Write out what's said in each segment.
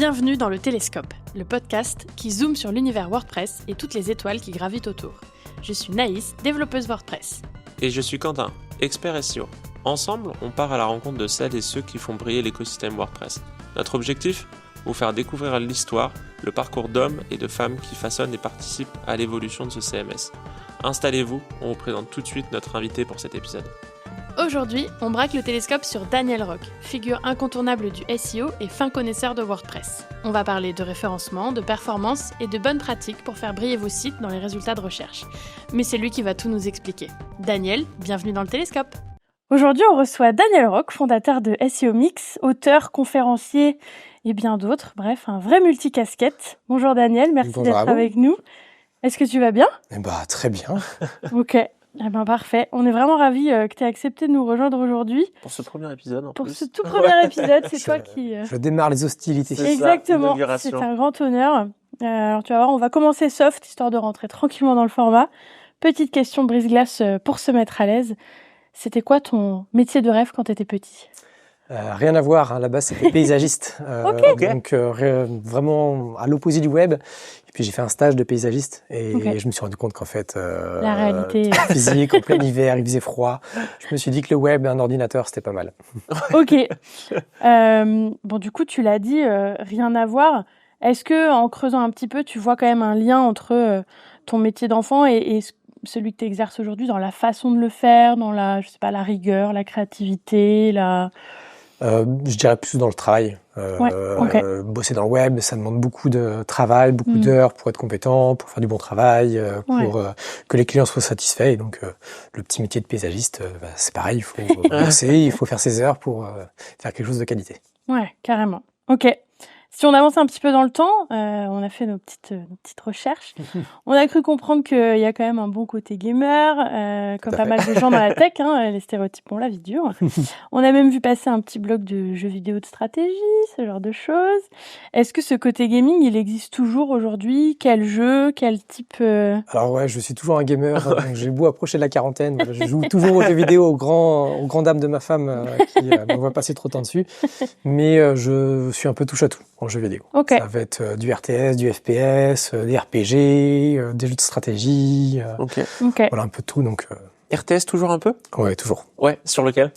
Bienvenue dans le Télescope, le podcast qui zoome sur l'univers WordPress et toutes les étoiles qui gravitent autour. Je suis Naïs, développeuse WordPress. Et je suis Quentin, expert SEO. Ensemble, on part à la rencontre de celles et ceux qui font briller l'écosystème WordPress. Notre objectif ? Vous faire découvrir l'histoire, le parcours d'hommes et de femmes qui façonnent et participent à l'évolution de ce CMS. Installez-vous, on vous présente tout de suite notre invité pour cet épisode. Aujourd'hui, on braque le télescope sur Daniel Rock, figure incontournable du SEO et fin connaisseur de WordPress. On va parler de référencement, de performance et de bonnes pratiques pour faire briller vos sites dans les résultats de recherche. Mais c'est lui qui va tout nous expliquer. Daniel, bienvenue dans le télescope. Aujourd'hui, on reçoit Daniel Rock, fondateur de SEO Mix, auteur, conférencier et bien d'autres. Bref, un vrai multicasquette. Bonjour Daniel, merci d'être avec nous. Est-ce que tu vas bien ? Très bien. Ok. Parfait. On est vraiment ravis que tu aies accepté de nous rejoindre aujourd'hui. Pour ce premier épisode en plus. Pour ce tout premier épisode, c'est toi qui... Je démarre les hostilités. Exactement, c'est un grand honneur. Alors tu vas voir, on va commencer soft, histoire de rentrer tranquillement dans le format. Petite question brise-glace pour se mettre à l'aise. C'était quoi ton métier de rêve quand tu étais petit ? Rien à voir, là-bas c'était paysagiste. Okay. Donc vraiment à l'opposé du web. Et puis j'ai fait un stage de paysagiste et je me suis rendu compte qu'en fait la réalité physique, en plein hiver, il faisait froid. Je me suis dit que le web et un ordinateur c'était pas mal. Ok. Bon du coup tu l'as dit, rien à voir. Est-ce que en creusant un petit peu tu vois quand même un lien entre ton métier d'enfant et celui que tu exerces aujourd'hui dans la façon de le faire, dans la rigueur, la créativité, je dirais plus dans le travail. Bosser dans le web, ça demande beaucoup de travail, beaucoup d'heures pour être compétent, pour faire du bon travail, pour que les clients soient satisfaits. Et donc, le petit métier de paysagiste, c'est pareil, il faut bosser, il faut faire ses heures pour faire quelque chose de qualité. Ouais, carrément. Ok. Si on avance un petit peu dans le temps, on a fait nos petites recherches. On a cru comprendre qu'il y a quand même un bon côté gamer, comme pas mal de gens dans la tech. Les stéréotypes ont la vie dure. On a même vu passer un petit blog de jeux vidéo de stratégie, ce genre de choses. Est-ce que ce côté gaming, il existe toujours aujourd'hui ? Quel jeu ? Quel type Alors ouais, je suis toujours un gamer. Donc j'ai beau approcher de la quarantaine, je joue toujours aux jeux vidéo aux grandes dames de ma femme qui me voit passer trop de temps dessus. Mais je suis un peu touche à tout en jeux vidéo. Okay. Ça va être du RTS, du FPS, des RPG, des jeux de stratégie, voilà un peu de tout. Donc RTS toujours un peu ? Ouais, toujours. Ouais, sur lequel ?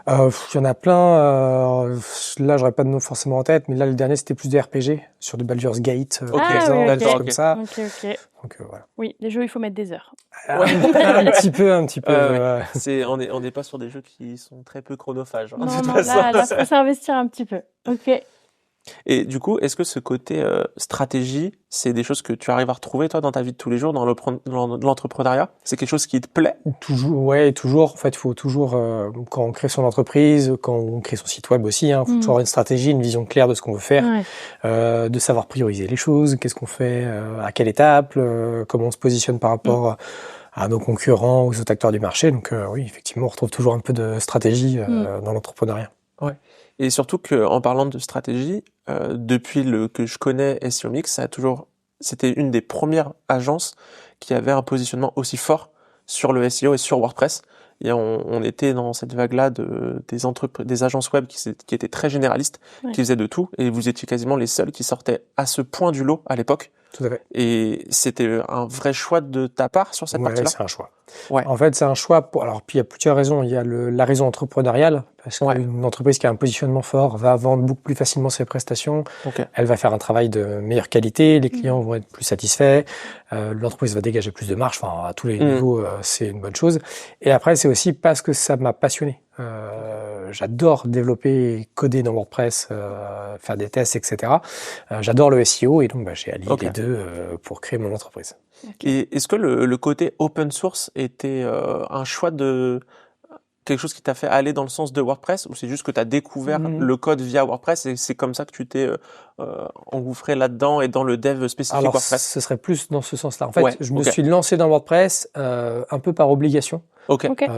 Il y en a plein. Là, j'aurais pas de nom forcément en tête, mais là le dernier c'était plus des RPG sur du Baldur's Gate, par exemple, comme ça. Ok. Donc voilà. Oui, les jeux il faut mettre des heures. un petit peu. On n'est pas sur des jeux qui sont très peu chronophages. Non, là, faut s'investir un petit peu. Ok. Et du coup, est-ce que ce côté stratégie, c'est des choses que tu arrives à retrouver toi dans ta vie de tous les jours, dans l'entrepreneuriat ? C'est quelque chose qui te plaît ? Toujours, ouais, toujours. En fait, il faut toujours, quand on crée son entreprise, quand on crée son site web aussi, faut toujours avoir une stratégie, une vision claire de ce qu'on veut faire, de savoir prioriser les choses, qu'est-ce qu'on fait, à quelle étape, comment on se positionne par rapport à nos concurrents, aux autres acteurs du marché. Donc oui, effectivement, on retrouve toujours un peu de stratégie dans l'entrepreneuriat. Ouais. Et surtout qu'en parlant de stratégie, depuis que je connais SEO Mix, c'était une des premières agences qui avait un positionnement aussi fort sur le SEO et sur WordPress. Et on était dans cette vague-là des agences web qui étaient très généralistes, qui faisaient de tout, et vous étiez quasiment les seuls qui sortaient à ce point du lot à l'époque. Tout à fait. Et c'était un vrai choix de ta part sur cette partie-là ? C'est un choix. Ouais. En fait, c'est un choix alors, puis il y a plusieurs raisons. Il y a la raison entrepreneuriale, parce qu'une entreprise qui a un positionnement fort va vendre beaucoup plus facilement ses prestations. Elle va faire un travail de meilleure qualité, les clients vont être plus satisfaits, l'entreprise va dégager plus de marge, à tous les niveaux, c'est une bonne chose. Et après, c'est aussi parce que ça m'a passionné. J'adore développer, coder dans WordPress, faire des tests, etc. J'adore le SEO et donc j'ai allié les deux pour créer mon entreprise. Et est-ce que le côté open source était un choix de quelque chose qui t'a fait aller dans le sens de WordPress, ou c'est juste que tu as découvert le code via WordPress et c'est comme ça que tu t'es engouffré là-dedans et dans le dev spécifique WordPress ? Ce serait plus dans ce sens-là. En fait, je me suis lancé dans WordPress un peu par obligation.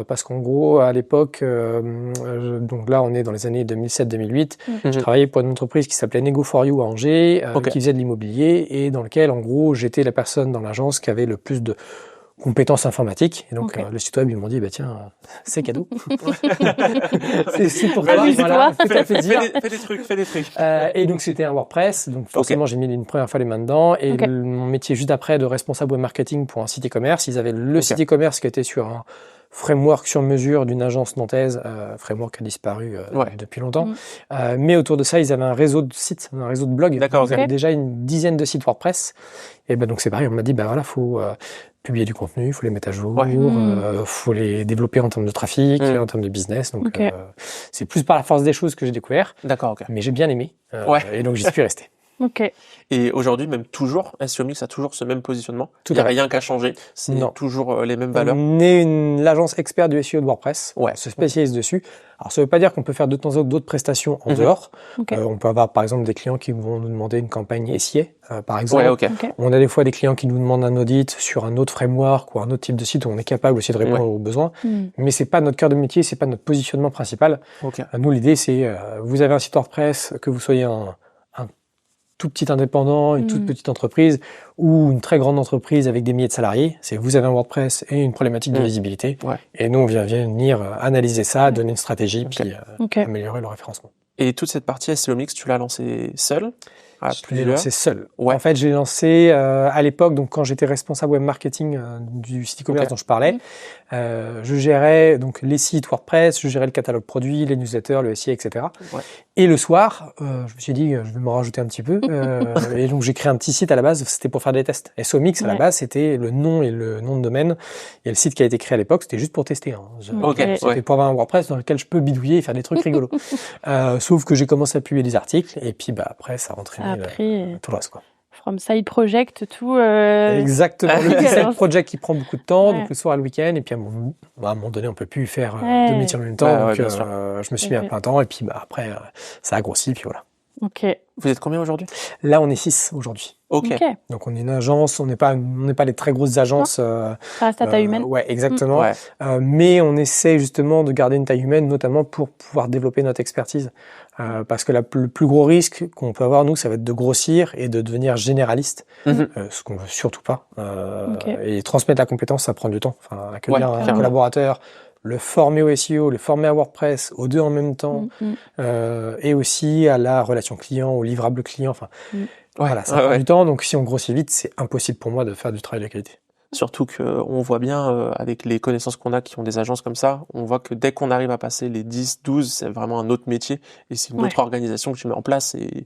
Parce qu'en gros, à l'époque, donc là, on est dans les années 2007-2008, je travaillais pour une entreprise qui s'appelait Nego4You à Angers, qui faisait de l'immobilier et dans lequel, en gros, j'étais la personne dans l'agence qui avait le plus de compétences informatiques. Et donc, le site web, ils m'ont dit, bah tiens, c'est cadeau. c'est pour toi. Voilà, fais des trucs. Et donc, c'était un WordPress. Donc, forcément, j'ai mis une première fois les mains dedans. Et mon métier juste après de responsable web marketing pour un site e-commerce, ils avaient le site e-commerce qui était sur un framework sur mesure d'une agence nantaise, framework qui a disparu depuis longtemps. Mais autour de ça, ils avaient un réseau de sites, un réseau de blogs. D'accord, ils avaient déjà une dizaine de sites WordPress. Et ben donc c'est pareil, on m'a dit bah voilà, faut publier du contenu, il faut les mettre à jour, faut les développer en termes de trafic, en termes de business. Donc c'est plus par la force des choses que j'ai découvert. D'accord, mais j'ai bien aimé. Et donc j'y suis resté. Et aujourd'hui, même toujours, SEO Mix a toujours ce même positionnement. Il n'y a rien qu'à changer. C'est toujours les mêmes valeurs. On est l'agence expert du SEO de WordPress. On se spécialise dessus. Alors, ça veut pas dire qu'on peut faire de temps en temps d'autres prestations en dehors. On peut avoir, par exemple, des clients qui vont nous demander une campagne SIA, par exemple. On a des fois des clients qui nous demandent un audit sur un autre framework ou un autre type de site où on est capable aussi de répondre aux besoins. Mais c'est pas notre cœur de métier, c'est pas notre positionnement principal. Nous, l'idée, c'est, vous avez un site WordPress, que vous soyez un tout petit indépendant, une toute petite entreprise ou une très grande entreprise avec des milliers de salariés, c'est vous avez un WordPress et une problématique de visibilité. Et nous, on vient venir analyser ça, donner une stratégie, puis améliorer le référencement. Et toute cette partie SEO Mix, tu l'as lancée seule? Je l'ai lancé seul. En fait, je l'ai lancé à l'époque, donc quand j'étais responsable web marketing du site e-commerce dont je parlais. Je gérais donc les sites WordPress, je gérais le catalogue produit, les newsletters, le SIA, etc. Et le soir, je me suis dit, je vais m'en rajouter un petit peu. Et donc j'ai créé un petit site à la base, c'était pour faire des tests. SEO Mix à la base, c'était le nom et le nom de domaine. Et le site qui a été créé à l'époque, c'était juste pour tester. C'était pour avoir un WordPress dans lequel je peux bidouiller et faire des trucs rigolos. Sauf que j'ai commencé à publier des articles et puis après ça a entraîné tout le reste, quoi. From side project, tout. Exactement. Le side project qui prend beaucoup de temps, donc le soir et le week-end, et puis à un moment donné, on peut plus faire deux métiers en même temps, donc je me suis mis à plein temps, et puis après, ça a grossi, puis voilà. Vous êtes combien aujourd'hui? Là, on est 6 aujourd'hui. Donc on est une agence, on n'est pas les très grosses agences. Ça reste à taille humaine. Ouais, exactement. Mais on essaie justement de garder une taille humaine, notamment pour pouvoir développer notre expertise. Parce que le plus gros risque qu'on peut avoir, nous, ça va être de grossir et de devenir généraliste, ce qu'on veut surtout pas. Et transmettre la compétence, ça prend du temps. Enfin, accueillir un collaborateur, le former au SEO, le former à WordPress, aux deux en même temps, et aussi à la relation client, au livrable client. Enfin, voilà, ça prend du temps. Donc, si on grossit vite, c'est impossible pour moi de faire du travail de qualité. Surtout qu'on voit bien, avec les connaissances qu'on a qui ont des agences comme ça, on voit que dès qu'on arrive à passer les 10, 12, c'est vraiment un autre métier et c'est une autre organisation que tu mets en place et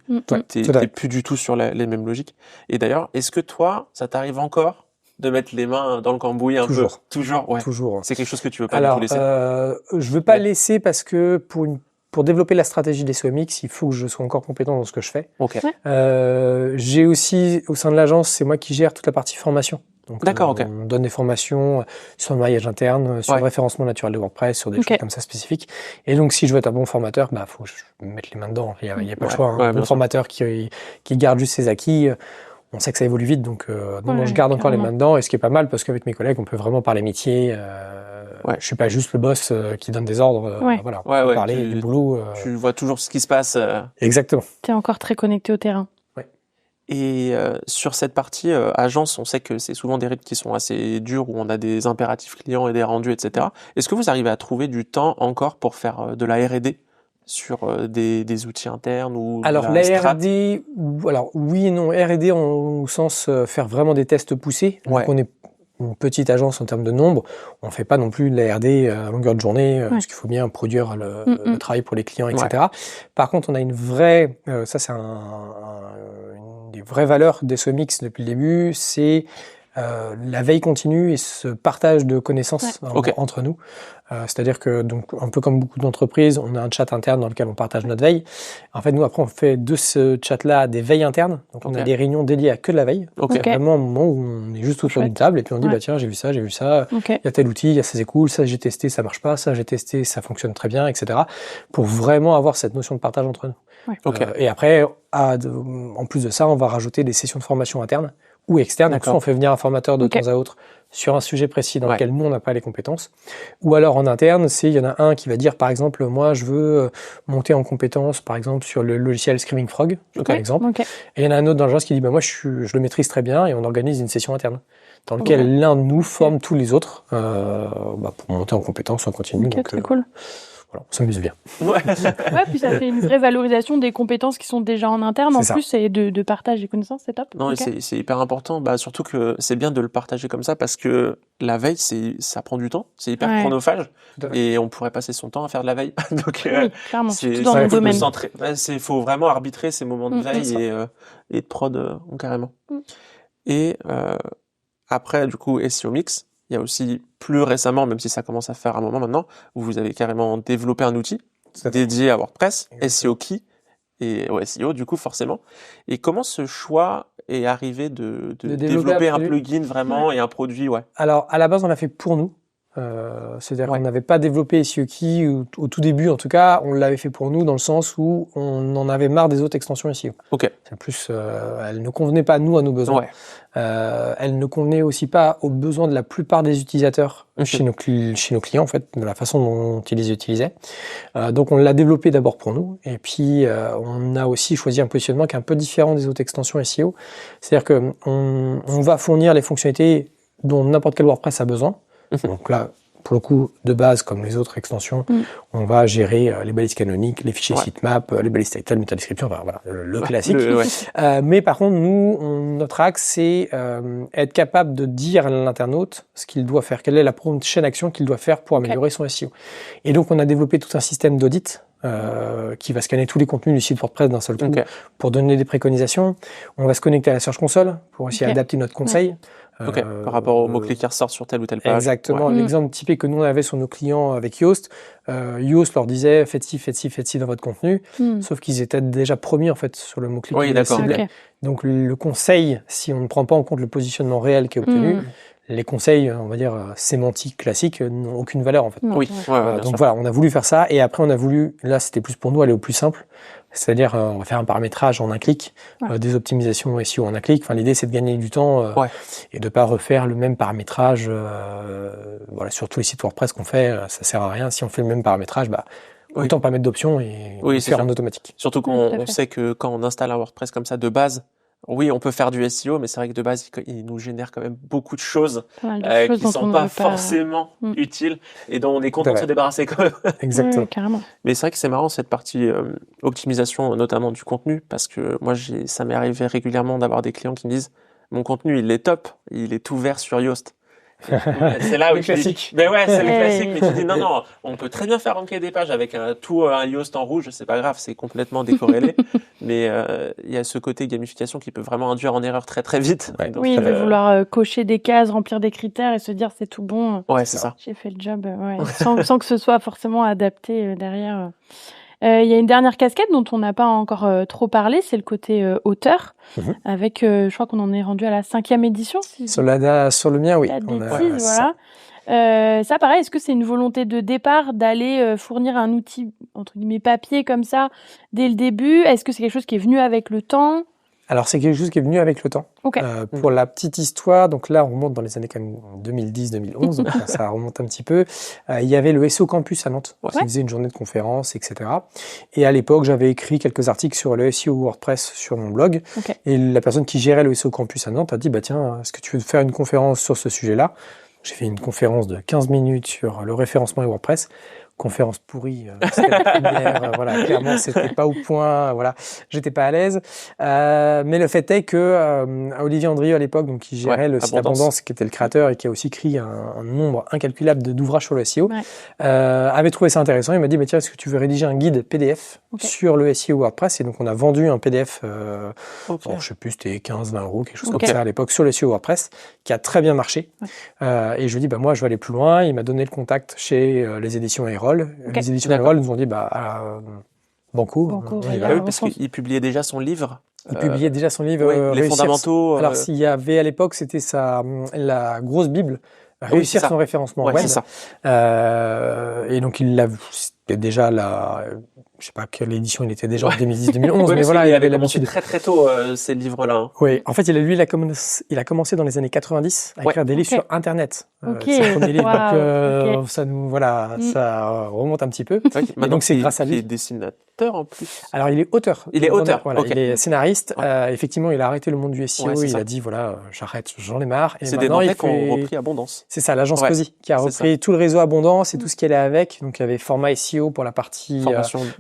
t'es plus du tout sur les mêmes logiques. Et d'ailleurs, est-ce que toi, ça t'arrive encore de mettre les mains dans le cambouis un peu? Toujours. C'est quelque chose que tu veux pas du tout laisser? Je veux pas laisser parce que pour développer la stratégie des SEO Mix, il faut que je sois encore compétent dans ce que je fais. J'ai aussi, au sein de l'agence, c'est moi qui gère toute la partie formation. Donc, on donne des formations sur le maillage interne, sur le référencement naturel de WordPress, sur des choses comme ça spécifiques. Et donc, si je veux être un bon formateur, faut que je mettre les mains dedans. Il y a pas le choix. Un bon formateur qui garde juste ses acquis, on sait que ça évolue vite, donc je garde encore les mains dedans. Et ce qui est pas mal, parce qu'avec mes collègues, on peut vraiment parler métier. Je suis pas juste le boss qui donne des ordres. On peut parler du boulot. Tu vois toujours ce qui se passe. Exactement. Tu es encore très connecté au terrain. Et sur cette partie agence, on sait que c'est souvent des rythmes qui sont assez durs, où on a des impératifs clients et des rendus, etc. Est-ce que vous arrivez à trouver du temps encore pour faire de la R&D sur des outils internes ou alors la R&D, oui et non. R&D au sens faire vraiment des tests poussés. Donc on est une petite agence en termes de nombre, on fait pas non plus de la R&D à longueur de journée, parce qu'il faut bien produire le travail pour les clients, etc. Par contre, on a une vraie, ça c'est une des vraies valeurs des SEO Mix depuis le début, c'est la veille continue et ce partage de connaissances entre nous. C'est-à-dire que, donc, un peu comme beaucoup d'entreprises, on a un chat interne dans lequel on partage notre veille. En fait, nous, après, on fait de ce chat-là des veilles internes. Donc, on a des réunions dédiées à que de la veille. Vraiment un moment où on est juste autour d'une table et puis on dit, tiens, j'ai vu ça. Il y a tel outil, ça c'est cool, ça j'ai testé, ça marche pas, ça j'ai testé, ça fonctionne très bien, etc. Pour vraiment avoir cette notion de partage entre nous. Et après, en plus de ça, on va rajouter des sessions de formation interne ou externe. Donc, soit on fait venir un formateur de temps à autre sur un sujet précis dans lequel nous, on n'a pas les compétences. Ou alors, en interne, il y en a un qui va dire, par exemple, moi, je veux monter en compétence, par exemple, sur le logiciel Screaming Frog, par exemple. Et il y en a un autre dans l'agence qui dit, moi, je le maîtrise très bien et on organise une session interne. dans lequel l'un de nous forme tous les autres pour monter en compétences en continu. Donc, très cool. Voilà, on s'amuse bien. Ouais, puis ça fait une vraie valorisation des compétences qui sont déjà en interne, plus, et de partage des connaissances, c'est top. Non, c'est hyper important, surtout que c'est bien de le partager comme ça, parce que la veille, ça prend du temps, c'est hyper chronophage, et on pourrait passer son temps à faire de la veille. Donc, oui, clairement, surtout dans le domaine. Il faut vraiment arbitrer ces moments de veille et de prod carrément. Et après, du coup, SEO Mix, il y a aussi plus récemment, même si ça commence à faire un moment maintenant, où vous avez carrément développé un outil dédié à WordPress, SEO Key et au SEO, du coup, forcément. Et comment ce choix est arrivé de développer un plugin vraiment et un produit, Alors, à la base, on l'a fait pour nous. C'est-à-dire qu'on n'avait pas développé SEO Key au tout début, en tout cas, on l'avait fait pour nous dans le sens où on en avait marre des autres extensions SEO. C'est plus, elles ne convenaient pas à nos besoins. Elles ne convenaient aussi pas aux besoins de la plupart des utilisateurs chez nos clients, en fait, de la façon dont ils les utilisaient. Donc, on l'a développé d'abord pour nous, et puis on a aussi choisi un positionnement qui est un peu différent des autres extensions SEO. C'est-à-dire que on va fournir les fonctionnalités dont n'importe quel WordPress a besoin. Donc là, pour le coup, de base, comme les autres extensions, on va gérer les balises canoniques, les fichiers sitemap, les balises title, métadescription, enfin voilà, le classique. Mais par contre, nous, notre axe, c'est être capable de dire à l'internaute ce qu'il doit faire, quelle est la prochaine action qu'il doit faire pour améliorer son SEO. Et donc, on a développé tout un système d'audit qui va scanner tous les contenus du site WordPress d'un seul coup pour donner des préconisations. On va se connecter à la Search Console pour essayer d'adapter notre conseil. Par rapport aux mots-clés qui ressortent sur telle ou telle page. Exactement. L'exemple typique que nous on avait sur nos clients avec Yoast, Yoast leur disait faites ci dans votre contenu, sauf qu'ils étaient déjà premiers en fait sur le mot-clé qu'ils voulaient cibler. Donc le conseil, si on ne prend pas en compte le positionnement réel qui est obtenu, les conseils, on va dire sémantiques classiques, n'ont aucune valeur en fait. Donc voilà, on a voulu faire ça et après on a voulu, là c'était plus pour nous aller au plus simple. C'est-à-dire, on va faire un paramétrage en un clic, des optimisations SEO en un clic. Enfin, l'idée, c'est de gagner du temps et de pas refaire le même paramétrage. Sur tous les sites WordPress qu'on fait, ça sert à rien. Si on fait le même paramétrage, autant pas mettre d'options et faire en automatique. Surtout qu'on sait que quand on installe un WordPress comme ça de base, oui, on peut faire du SEO, mais c'est vrai que de base, il nous génère quand même beaucoup de choses qui sont pas forcément utiles et dont on est content de se débarrasser quand même. Exactement. Carrément. Mais c'est vrai que c'est marrant cette partie optimisation, notamment du contenu, parce que moi, ça m'est arrivé régulièrement d'avoir des clients qui me disent mon contenu, il est top, il est tout vert sur Yoast. C'est là où tu dis, c'est le classique, mais tu dis non, on peut très bien faire ranker des pages avec un Yoast en rouge, c'est pas grave, c'est complètement décorrélé, mais il y a ce côté gamification qui peut vraiment induire en erreur très très vite. Donc, il va vouloir cocher des cases, remplir des critères et se dire c'est tout bon. C'est ça. J'ai fait le job, sans que ce soit forcément adapté derrière. Il y a une dernière casquette dont on n'a pas encore trop parlé, c'est le côté auteur, avec, je crois qu'on en est rendu à la 5e édition. Sur le mien, oui. Ça, pareil, est-ce que c'est une volonté de départ d'aller fournir un outil, entre guillemets, papier comme ça, dès le début? Est-ce que c'est quelque chose qui est venu avec le temps? Alors, c'est quelque chose qui est venu avec le temps. Pour la petite histoire, donc là, on remonte dans les années 2010-2011, donc ça remonte un petit peu. Il y avait le SEO Campus à Nantes, qui faisait une journée de conférences, etc. Et à l'époque, j'avais écrit quelques articles sur le SEO WordPress sur mon blog. Et la personne qui gérait le SEO Campus à Nantes a dit, tiens, est-ce que tu veux faire une conférence sur ce sujet-là? J'ai fait une conférence de 15 minutes sur le référencement et WordPress. Conférence pourrie, c'était la première, clairement c'était pas au point, j'étais pas à l'aise. Mais le fait est que Olivier Andrieux à l'époque, donc qui gérait le site Abondance, qui était le créateur et qui a aussi écrit un nombre incalculable d'ouvrages sur le SEO, avait trouvé ça intéressant. Il m'a dit tiens, est-ce que tu veux rédiger un guide PDF sur le SEO WordPress? Et donc on a vendu un PDF, je sais plus, c'était 15-20 euros, quelque chose comme ça à l'époque, sur le SEO WordPress, qui a très bien marché. Et je lui ai dit moi je vais aller plus loin. Il m'a donné le contact chez les éditions Aérol. Les éditions Aérol nous ont dit Banco, parce qu'il publiait déjà son livre. Il publiait déjà son livre. Les fondamentaux. Alors s'il y avait à l'époque, c'était la grosse bible. Réussir son référencement web. Et donc c'était déjà je sais pas quelle édition il était déjà en 2010-2011, mais voilà, il avait l'habitude. Très très tôt ces livres-là. Oui, en fait, il a commencé dans les années 90 à écrire des livres sur Internet. Ses premiers livres, ça nous ça remonte un petit peu. Et donc c'est grâce à lui. Il dessine rédacteur en plus. Alors, il est auteur. Il est auteur. Voilà, Okay. il est scénariste. Ouais. Effectivement, il a arrêté le monde du SEO. Ouais, Il a dit, voilà, j'arrête, j'en ai marre. Et c'est des Nantais qui ont repris Abondance. C'est ça, l'agence Cozy, qui a repris tout le réseau Abondance et tout ce qui allait avec. Donc, il y avait format SEO pour la partie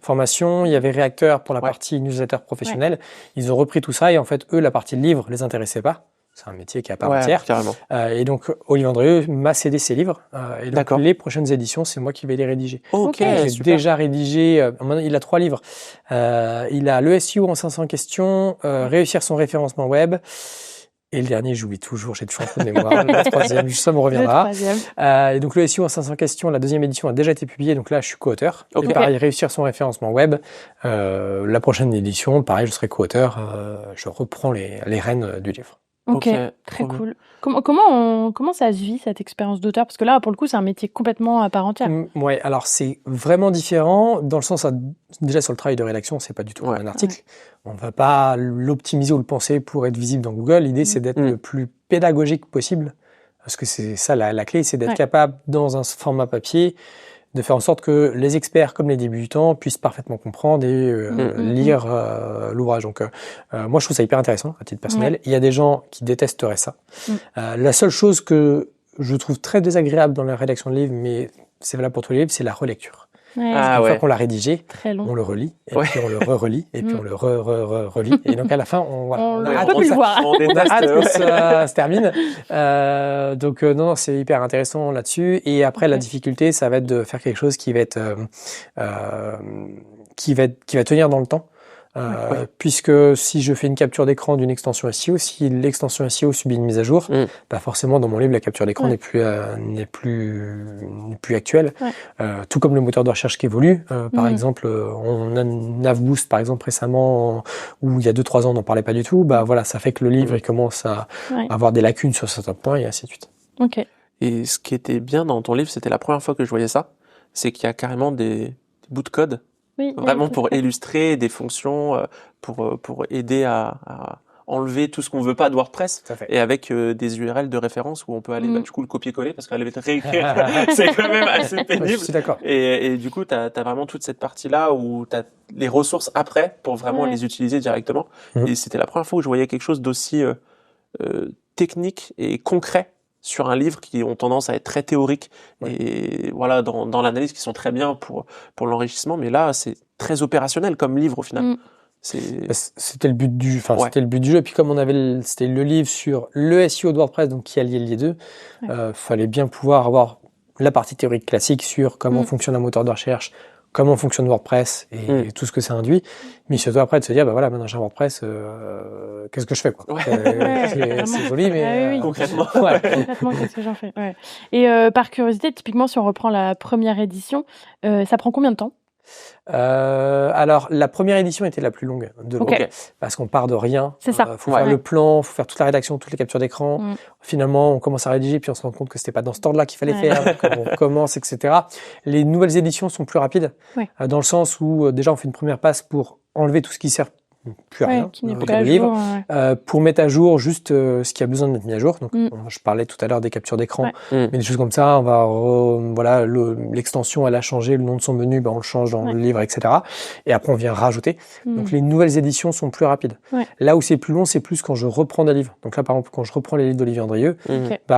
formation. Il y avait réacteur pour la partie newsletter professionnelle. Ils ont repris tout ça et en fait, eux, la partie livre les intéressait pas. C'est un métier qui est à part entière. Carrément. Et donc, Olivier Andrieux m'a cédé ses livres. Et donc, les prochaines éditions, c'est moi qui vais les rédiger. J'ai déjà rédigé, il a 3 livres. Il a le SEO en 500 questions, réussir son référencement web. Et le dernier, j'oublie toujours, j'ai toujours un trou de mémoire. Le troisième, ça me reviendra. Et donc, le SEO en 500 questions, la deuxième édition a déjà été publiée. Donc là, je suis co-auteur. Et pareil, réussir son référencement web. La prochaine édition, pareil, je serai co-auteur. Je reprends les rênes du livre. Ok, très cool. Comment ça se vit, cette expérience d'auteur? Parce que là, pour le coup, c'est un métier complètement à part entière. Ouais, alors c'est vraiment différent dans le sens, déjà sur le travail de rédaction, c'est pas du tout un article. On va pas l'optimiser ou le penser pour être visible dans Google. L'idée, c'est d'être le plus pédagogique possible. Parce que c'est ça la clé, c'est d'être capable, dans un format papier, de faire en sorte que les experts comme les débutants puissent parfaitement comprendre et lire l'ouvrage. Donc, moi, je trouve ça hyper intéressant à titre personnel. Il y a des gens qui détesteraient ça. La seule chose que je trouve très désagréable dans la rédaction de livres, mais c'est valable pour tous les livres, c'est la relecture. Une fois qu'on l'a rédigé, on le relit, et puis on le re-relit, et puis on le relit. Et donc, à la fin, on a peut plus le voir. On a hâte que ça se termine. Donc, non, c'est hyper intéressant là-dessus. Et après, la difficulté, ça va être de faire quelque chose qui va être, qui va tenir dans le temps. Puisque si je fais une capture d'écran d'une extension SEO, si l'extension SEO subit une mise à jour, forcément dans mon livre la capture d'écran n'est plus actuelle. Tout comme le moteur de recherche qui évolue. Par exemple, on a NavBoost par exemple récemment où il y a 2-3 ans on n'en parlait pas du tout. Voilà, ça fait que le livre il commence à avoir des lacunes sur certains points et ainsi de suite. Et ce qui était bien dans ton livre, c'était la première fois que je voyais ça, c'est qu'il y a carrément des bouts de code. Vraiment pour illustrer des fonctions, pour aider à enlever tout ce qu'on veut pas de WordPress, et avec des URL de référence où on peut aller du coup le copier-coller parce qu'aller réécrire c'est quand même assez pénible. Je suis d'accord. Et du coup t'as vraiment toute cette partie là où t'as les ressources après pour vraiment les utiliser directement. Et c'était la première fois où je voyais quelque chose d'aussi technique et concret sur un livre qui ont tendance à être très théoriques et voilà dans l'analyse qui sont très bien pour l'enrichissement, mais là c'est très opérationnel comme livre au final. C'était le but du c'était le but du jeu. Et puis comme c'était le livre sur le SEO de WordPress, donc qui alliait les deux, fallait bien pouvoir avoir la partie théorique classique sur comment fonctionne un moteur de recherche, comment fonctionne WordPress et tout ce que ça induit, mais surtout après de se dire maintenant j'ai un WordPress, qu'est-ce que je fais quoi. C'est joli mais concrètement concrètement qu'est-ce que j'en fais. Et par curiosité, typiquement si on reprend la première édition, ça prend combien de temps? Alors la première édition était la plus longue de l'autre, parce qu'on part de rien. C'est ça. Faut faire le plan, faut faire toute la rédaction, toutes les captures d'écran. Finalement, on commence à rédiger, puis on se rend compte que c'était pas dans ce ordre-là qu'il fallait faire. Donc on commence, etc. Les nouvelles éditions sont plus rapides, dans le sens où déjà on fait une première passe pour enlever tout ce qui sert plus à rien qui n'est pas à jour, pour mettre à jour juste ce qui a besoin d'être mis à jour. Donc je parlais tout à l'heure des captures d'écran, mais des choses comme ça, on va l'extension elle a changé, le nom de son menu on le change dans le livre, etc. Et après on vient rajouter. Donc les nouvelles éditions sont plus rapides. Là où c'est plus long, c'est plus quand je reprends des livres. Donc là par exemple quand je reprends les livres d'Olivier Andrieux,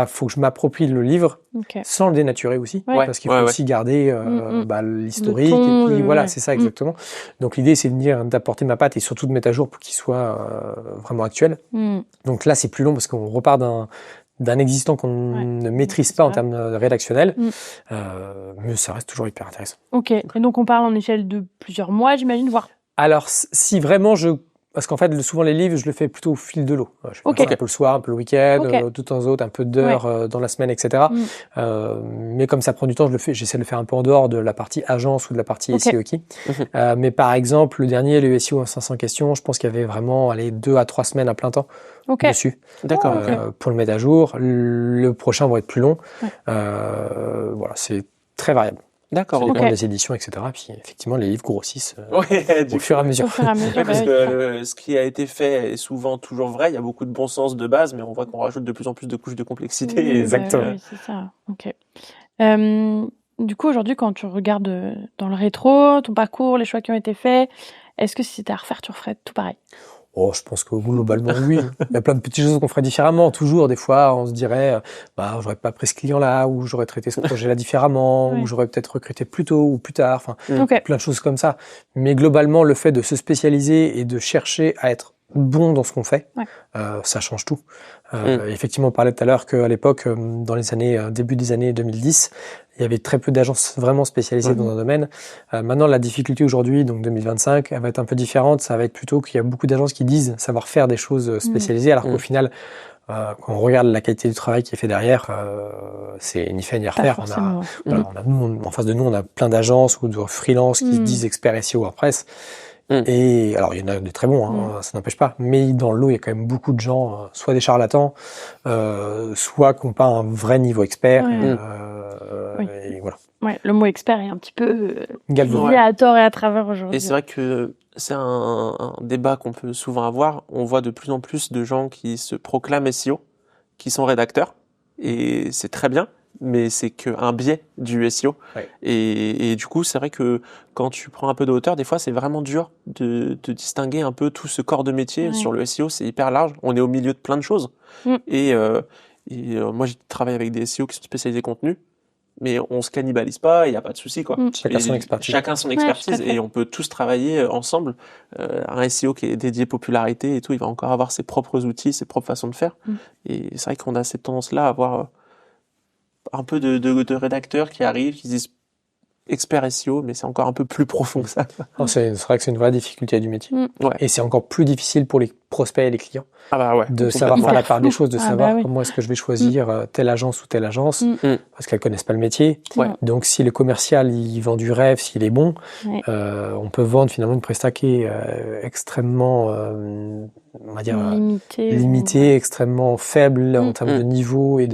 faut que je m'approprie le livre sans le dénaturer aussi, parce qu'il faut aussi garder l'historique et puis voilà, c'est ça exactement. Donc l'idée c'est d'apporter ma patte et surtout de mettre à jour pour qu'il soit vraiment actuel. Donc là c'est plus long parce qu'on repart d'un existant qu'on ne maîtrise pas en termes rédactionnels, mais ça reste toujours hyper intéressant. Et donc on parle en échelle de plusieurs mois, j'imagine, voire. Alors si vraiment parce qu'en fait, souvent les livres, je le fais plutôt au fil de l'eau. Je fais un peu le soir, un peu le week-end, de temps en temps, un peu d'heures dans la semaine, etc. Mais comme ça prend du temps, j'essaie de le faire un peu en dehors de la partie agence ou de la partie SEO. Mais par exemple, le dernier, le SEO en 500 questions, je pense qu'il y avait vraiment 2 à 3 semaines à plein temps dessus. D'accord. Pour le mettre à jour. Le prochain va être plus long. Voilà, c'est très variable. D'accord. Ça dépend des éditions, etc. Puis effectivement, les livres grossissent au fur et à mesure. Parce que ce qui a été fait est souvent toujours vrai. Il y a beaucoup de bon sens de base, mais on voit qu'on rajoute de plus en plus de couches de complexité. Exactement. Oui, c'est ça. Du coup, aujourd'hui, quand tu regardes dans le rétro, ton parcours, les choix qui ont été faits, est-ce que si c'était à refaire, tu referais tout pareil? Oh, je pense que globalement, oui. Il y a plein de petites choses qu'on ferait différemment. Toujours, des fois, on se dirait, j'aurais pas pris ce client-là, ou j'aurais traité ce projet-là différemment, ou j'aurais peut-être recruté plus tôt ou plus tard. Enfin, plein de choses comme ça. Mais globalement, le fait de se spécialiser et de chercher à être bon dans ce qu'on fait, ça change tout. Effectivement, on parlait tout à l'heure qu'à l'époque, dans les années, début des années 2010, il y avait très peu d'agences vraiment spécialisées dans un domaine. Maintenant, la difficulté aujourd'hui, donc 2025, elle va être un peu différente. Ça va être plutôt qu'il y a beaucoup d'agences qui disent savoir faire des choses spécialisées, alors qu'au final, quand on regarde la qualité du travail qui est fait derrière, c'est ni fait ni à refaire. Nous, en face de nous, on a plein d'agences ou de freelance qui se disent experts SEO WordPress. Et alors, il y en a des très bons, ça n'empêche pas. Mais dans le lot, il y a quand même beaucoup de gens, soit des charlatans, soit qui n'ont pas un vrai niveau expert. Et voilà. Ouais, le mot expert est un petit peu galvaudé à tort et à travers aujourd'hui. Et c'est vrai que c'est un débat qu'on peut souvent avoir. On voit de plus en plus de gens qui se proclament SEO, qui sont rédacteurs. Et c'est très bien, mais c'est qu'un biais du SEO. Et du coup, c'est vrai que quand tu prends un peu de hauteur, des fois, c'est vraiment dur de distinguer un peu tout ce corps de métier. Sur le SEO, c'est hyper large. On est au milieu de plein de choses. Et moi, j'ai travaillé avec des SEO qui sont spécialisés contenu. Mais on se cannibalise pas, il n'y a pas de souci, quoi. Chacun son expertise. Chacun son expertise et on peut tous travailler ensemble. Un SEO qui est dédié popularité et tout, il va encore avoir ses propres outils, ses propres façons de faire. Et c'est vrai qu'on a cette tendance-là à avoir un peu de rédacteurs qui arrivent, qui disent expert SEO, mais c'est encore un peu plus profond que ça. Non, c'est vrai que c'est une vraie difficulté du métier. Et c'est encore plus difficile pour les prospects et les clients de savoir faire la part des choses, de savoir comment est-ce que je vais choisir telle agence ou telle agence, parce qu'elles connaissent pas le métier. Donc si le commercial il vend du rêve, s'il est bon, on peut vendre finalement une presta qui est extrêmement on va dire limité, extrêmement faible en termes de niveau et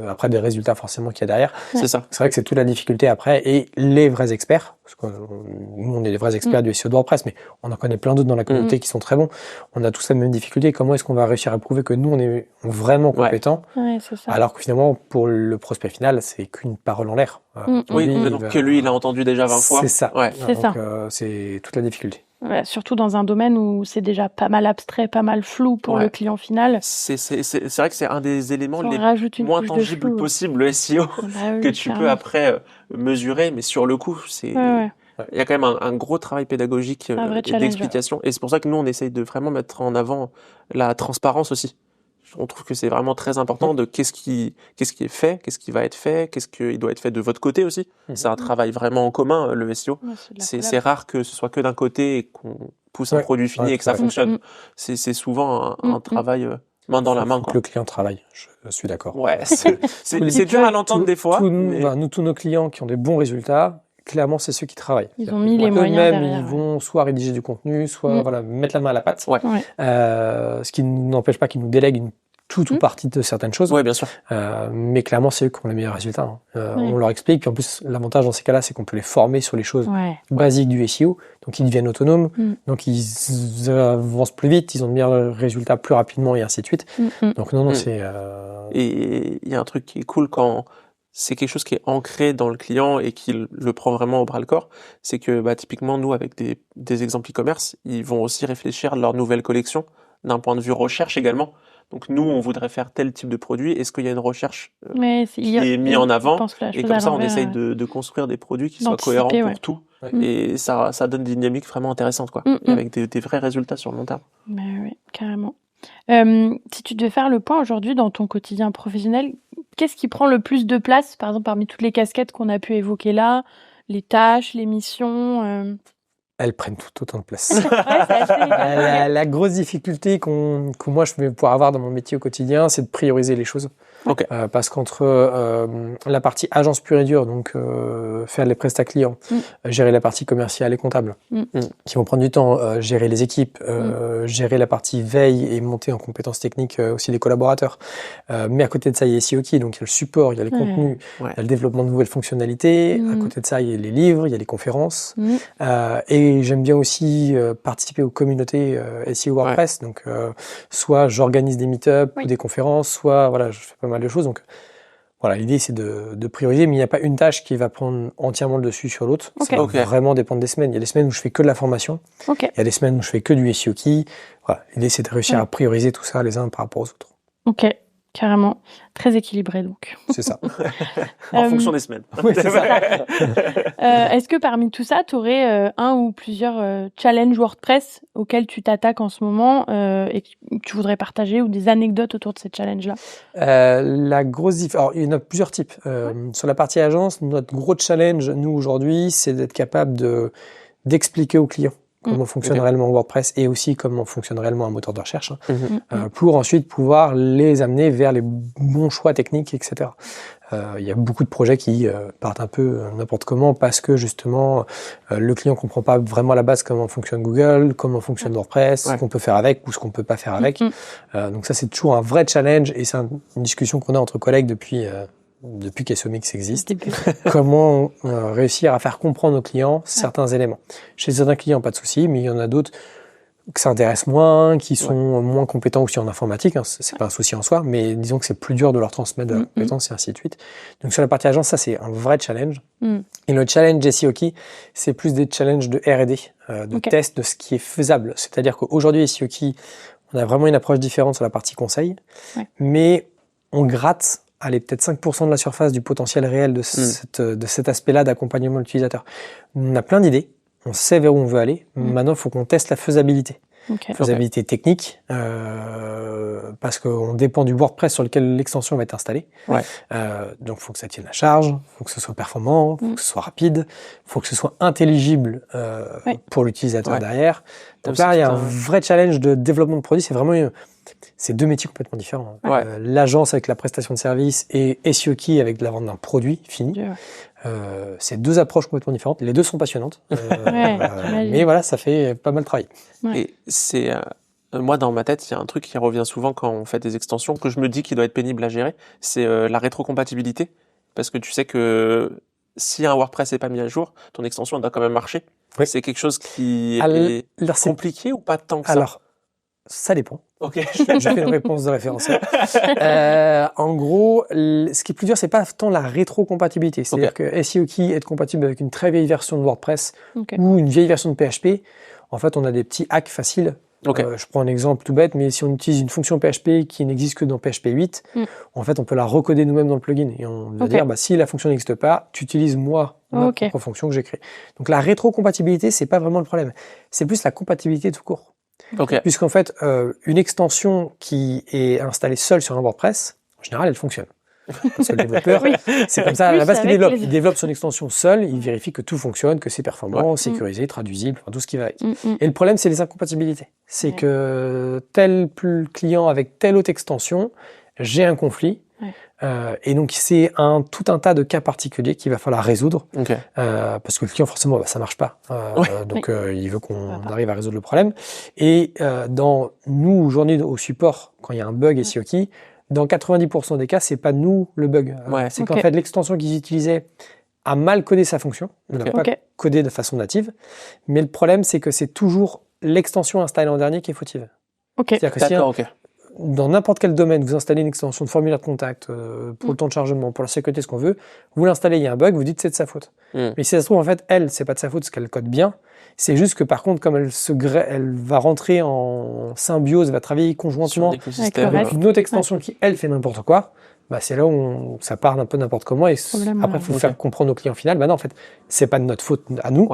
après des résultats forcément qu'il y a derrière. C'est ça. C'est vrai que c'est toute la difficulté après, et les vrais experts, parce que nous on est les vrais experts du SEO de WordPress, mais on en connaît plein d'autres dans la communauté qui sont très bons. On a tous la même difficulté. Comment est-ce qu'on va réussir à prouver que nous on est vraiment compétents, c'est ça. alors que finalement pour le prospect final c'est qu'une parole en l'air. Que lui il a entendu déjà 20 fois. C'est ça. C'est ça. C'est toute la difficulté. Surtout dans un domaine où c'est déjà pas mal abstrait, pas mal flou pour le client final. C'est vrai que c'est un des éléments les moins tangibles possibles, le SEO, que tu peux après mesurer, mais sur le coup, il y a quand même un gros travail pédagogique et d'explication. Et c'est pour ça que nous, on essaye de vraiment mettre en avant la transparence aussi. On trouve que c'est vraiment très important de qu'est-ce qui est fait, qu'est-ce qui va être fait, qu'est-ce qui doit être fait de votre côté aussi. C'est un travail vraiment en commun, le SEO. C'est rare que ce soit que d'un côté et qu'on pousse un produit fini et que ça fonctionne. C'est souvent un travail main dans la main. Que le client travaille, je suis d'accord. C'est dur à l'entendre des fois. Nous, tous nos clients qui ont des bons résultats, clairement, c'est ceux qui travaillent. Ils ont mis les moyens derrière. Eux-mêmes, ils vont soit rédiger du contenu, soit mettre la main à la pâte. Ce qui n'empêche pas qu'ils nous délèguent une toute ou partie de certaines choses. Oui, bien sûr. Mais clairement, c'est eux qui ont les meilleurs résultats. On leur explique. Puis en plus, l'avantage dans ces cas-là, c'est qu'on peut les former sur les choses basiques du SEO. Donc, ils deviennent autonomes. Donc, ils avancent plus vite. Ils ont de meilleurs résultats plus rapidement et ainsi de suite. Donc, non, c'est... Et il y a un truc qui est cool quand c'est quelque chose qui est ancré dans le client et qu'il le prend vraiment au bras-le-corps, c'est que typiquement, nous, avec des exemples e-commerce, ils vont aussi réfléchir à leur nouvelle collection d'un point de vue recherche également. Donc nous, on voudrait faire tel type de produit. Est-ce qu'il y a une recherche qui est mise en avant? Et comme ça, on essaye de construire des produits qui soient cohérents pour tout. Et ça donne des dynamiques vraiment intéressantes, quoi. Et avec des vrais résultats sur le long terme. Oui, carrément. Si tu devais faire le point aujourd'hui dans ton quotidien professionnel, qu'est-ce qui prend le plus de place, par exemple, parmi toutes les casquettes qu'on a pu évoquer là, les tâches, les missions Elles prennent tout autant de place. La grosse difficulté que moi je vais pouvoir avoir dans mon métier au quotidien, c'est de prioriser les choses. Parce qu'entre la partie agence pure et dure, donc faire les prestats clients, gérer la partie commerciale et comptable, qui vont prendre du temps, gérer les équipes, gérer la partie veille et monter en compétences techniques aussi des collaborateurs. Mais à côté de ça, il y a SEO, donc il y a le support, il y a les contenus, il y a le développement de nouvelles fonctionnalités. À côté de ça, il y a les livres, il y a les conférences. Et j'aime bien aussi participer aux communautés SEO WordPress. Donc, soit j'organise des meet-up ou des conférences, soit je fais pas mal de choses. Donc, Voilà, l'idée c'est de prioriser, mais il n'y a pas une tâche qui va prendre entièrement le dessus sur l'autre. Okay. Ça va vraiment dépendre des semaines. Il y a des semaines où je fais que de la formation. Okay. Il y a des semaines où je fais que du SEO Key. Voilà, l'idée c'est de réussir à prioriser tout ça les uns par rapport aux autres. Ok, carrément. Très équilibré donc. C'est ça. En fonction des semaines. Oui, c'est ça. Est-ce que parmi tout ça, tu aurais un ou plusieurs challenges WordPress auxquels tu t'attaques en ce moment et que tu voudrais partager ou des anecdotes autour de ces challenges-là? La grosse différence, alors il y en a plusieurs types. Sur la partie agence, notre gros challenge, nous aujourd'hui, c'est d'être capable d'expliquer aux clients comment fonctionne réellement WordPress et aussi comment fonctionne réellement un moteur de recherche, pour ensuite pouvoir les amener vers les bons choix techniques, etc. Il y a beaucoup de projets qui partent un peu n'importe comment parce que justement le client comprend pas vraiment à la base comment fonctionne Google, comment fonctionne WordPress, ce qu'on peut faire avec ou ce qu'on peut pas faire avec. Donc ça c'est toujours un vrai challenge et c'est une discussion qu'on a entre collègues depuis qu'SEO Mix existe. Comment réussir à faire comprendre aux clients certains éléments. Chez certains clients, pas de souci, mais il y en a d'autres que ça intéresse moins, qui sont moins compétents aussi en informatique. C'est pas un souci en soi, mais disons que c'est plus dur de leur transmettre de la compétence et ainsi de suite. Donc sur la partie agence, ça c'est un vrai challenge. Et le challenge SEO Key, c'est plus des challenges de R&D, de test de ce qui est faisable. C'est-à-dire qu'aujourd'hui, SEO Key, on a vraiment une approche différente sur la partie conseil, mais on gratte peut-être 5% de la surface du potentiel réel de cet aspect-là d'accompagnement utilisateur. On a plein d'idées, on sait vers où on veut aller. Maintenant, il faut qu'on teste la faisabilité. Faisabilité technique, parce qu'on dépend du WordPress sur lequel l'extension va être installée. Donc, il faut que ça tienne la charge, il faut que ce soit performant, il faut que ce soit rapide, il faut que ce soit intelligible pour l'utilisateur derrière. Donc là, il y a un vrai challenge de développement de produit. C'est vraiment c'est deux métiers complètement différents. L'agence avec la prestation de service et SEO Key avec la vente d'un produit fini. C'est deux approches complètement différentes. Les deux sont passionnantes. Mais voilà, ça fait pas mal travailler. Et c'est moi dans ma tête, il y a un truc qui revient souvent quand on fait des extensions que je me dis qui doit être pénible à gérer, c'est la rétrocompatibilité, parce que tu sais que si un WordPress n'est pas mis à jour, ton extension elle doit quand même marcher. C'est quelque chose qui est compliqué ou pas tant que ça? Alors, ça dépend. Je fais une réponse de référenceur. En gros, ce qui est plus dur, c'est pas tant la rétrocompatibilité. C'est-à-dire que SEO Key est compatible avec une très vieille version de WordPress ou une vieille version de PHP. En fait, on a des petits hacks faciles. Je prends un exemple tout bête, mais si on utilise une fonction PHP qui n'existe que dans PHP 8, en fait, on peut la recoder nous-mêmes dans le plugin. Et on va dire, si la fonction n'existe pas, tu utilises ma propre fonction que j'ai créée. Donc la rétrocompatibilité, c'est pas vraiment le problème. C'est plus la compatibilité tout court. Puisqu'en fait, une extension qui est installée seule sur un WordPress, en général, elle fonctionne. Parce que le développeur, c'est comme ça, à la base qu'il développe. Il développe son extension seul, il vérifie que tout fonctionne, que c'est performant, sécurisé, traduisible, enfin, tout ce qui va avec. Et le problème, c'est les incompatibilités. C'est que tel client avec telle autre extension, j'ai un conflit. Et donc c'est tout un tas de cas particuliers qu'il va falloir résoudre parce que le client forcément ça marche pas donc il veut qu'on arrive à résoudre le problème et dans nous aujourd'hui au support quand il y a un bug SEO Key, dans 90% des cas c'est pas nous le bug, c'est qu'en fait l'extension qu'ils utilisaient a mal codé sa fonction, ne l'a pas codé de façon native, mais le problème c'est que c'est toujours l'extension installée en dernier qui est fautive. C'est-à-dire que dans n'importe quel domaine, vous installez une extension de formulaire de contact pour le temps de chargement, pour la sécurité, ce qu'on veut, vous l'installez, il y a un bug, vous dites c'est de sa faute. Mais si ça se trouve, en fait, c'est pas de sa faute parce qu'elle code bien. C'est juste que par contre, comme elle va rentrer en symbiose, va travailler conjointement avec une autre extension qui, elle, fait n'importe quoi, c'est là où ça part un peu n'importe comment et après, il faut faire comprendre au client final, non, en fait, c'est pas de notre faute à nous.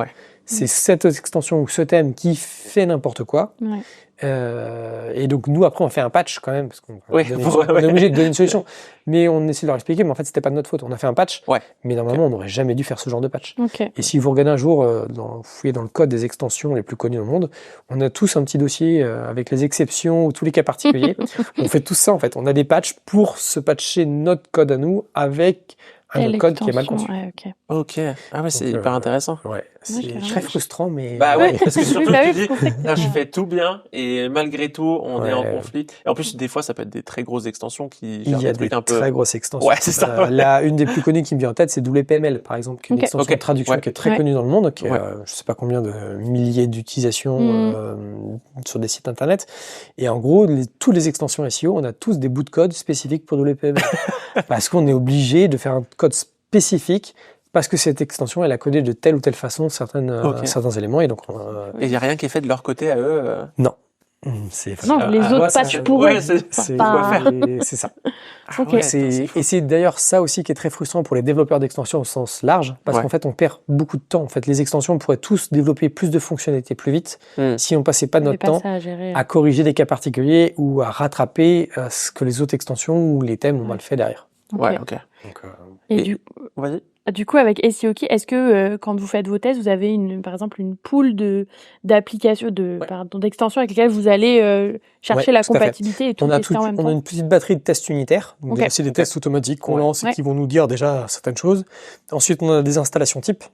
C'est cette extension ou ce thème qui fait n'importe quoi. Et donc nous après on fait un patch quand même parce qu'on on est obligé de donner une solution, mais on essaie de leur expliquer mais en fait c'était pas de notre faute, on a fait un patch, mais normalement on n'aurait jamais dû faire ce genre de patch. Et si vous regardez un jour fouillez dans le code des extensions les plus connues au monde, on a tous un petit dossier avec les exceptions ou tous les cas particuliers. On fait tout ça en fait, on a des patchs pour se patcher notre code à nous avec un autre code qui est mal conçu. Ah ouais, c'est hyper intéressant. C'est carrément. très frustrant, mais... Bah ouais, parce que surtout bah tu oui, dis, c'est pour ça que- là, je fais tout bien et malgré tout, on est en Ouais. conflit. Et en plus, des fois, ça peut être des très grosses extensions qui Il gèrent y a des des trucs un peu. très grosses extensions. Ouais, c'est ça. Ouais. Une des plus connues qui me vient en tête, c'est WPML, par exemple, qui est une Ok. extension Ok. de traduction Ouais. qui est très Ouais. connue dans le monde, qui Ouais. a je sais pas combien de milliers d'utilisations sur des sites internet. Et en gros, tous les extensions SEO, on a tous des bouts de code spécifiques pour WPML. Parce qu'on est obligé de faire un code spécifique parce que cette extension, elle a codé de telle ou telle façon certains éléments. Et donc, Et il y a rien qui est fait de leur côté à eux. non. C'est Non, les autres moi, ça- patchs pour eux. Ouais, c'est c'est pas- c'est ça. Ah Ok. ouais, putain, c'est fou. Et c'est d'ailleurs ça aussi qui est très frustrant pour les développeurs d'extensions au sens large, parce Ouais. qu'en fait, on perd beaucoup de temps. En fait, les extensions pourraient tous développer plus de fonctionnalités plus vite si on passait pas Il y avait notre pas temps ça à gérer. à corriger des cas particuliers ou à rattraper ce que les autres extensions ou les thèmes ont mal fait derrière. Ok. Ouais, ok. Donc, Et Vas-y. du coup, avec SEOkey, est-ce que quand vous faites vos tests, vous avez par exemple une pool d'applications, d'extensions avec lesquelles vous allez chercher Ouais, la tout à fait. compatibilité et tout on a, tester en même on a temps? une petite batterie de tests unitaires. Donc Ok. déjà, c'est des tests automatiques qu'on lance et Ouais. qui vont nous dire déjà certaines choses. Ensuite, on a des installations types.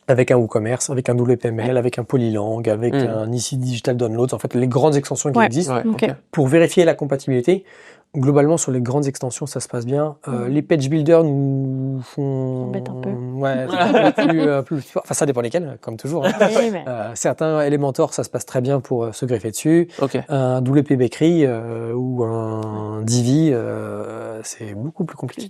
Avec un WooCommerce, avec un WPML, avec un Polylang, avec un Easy Digital Downloads, en fait les grandes extensions qui existent. Ouais, Ok. ok. Pour vérifier la compatibilité, globalement sur les grandes extensions ça se passe bien. Les page builders nous font... Embêtent un peu. Ouais, c'est un peu plus... Enfin ça dépend lesquels, comme toujours. Hein. Oui, mais- Certains Elementor ça se passe très bien pour se greffer dessus. Ok. Un WP Bakery ou un Divi, c'est beaucoup plus compliqué.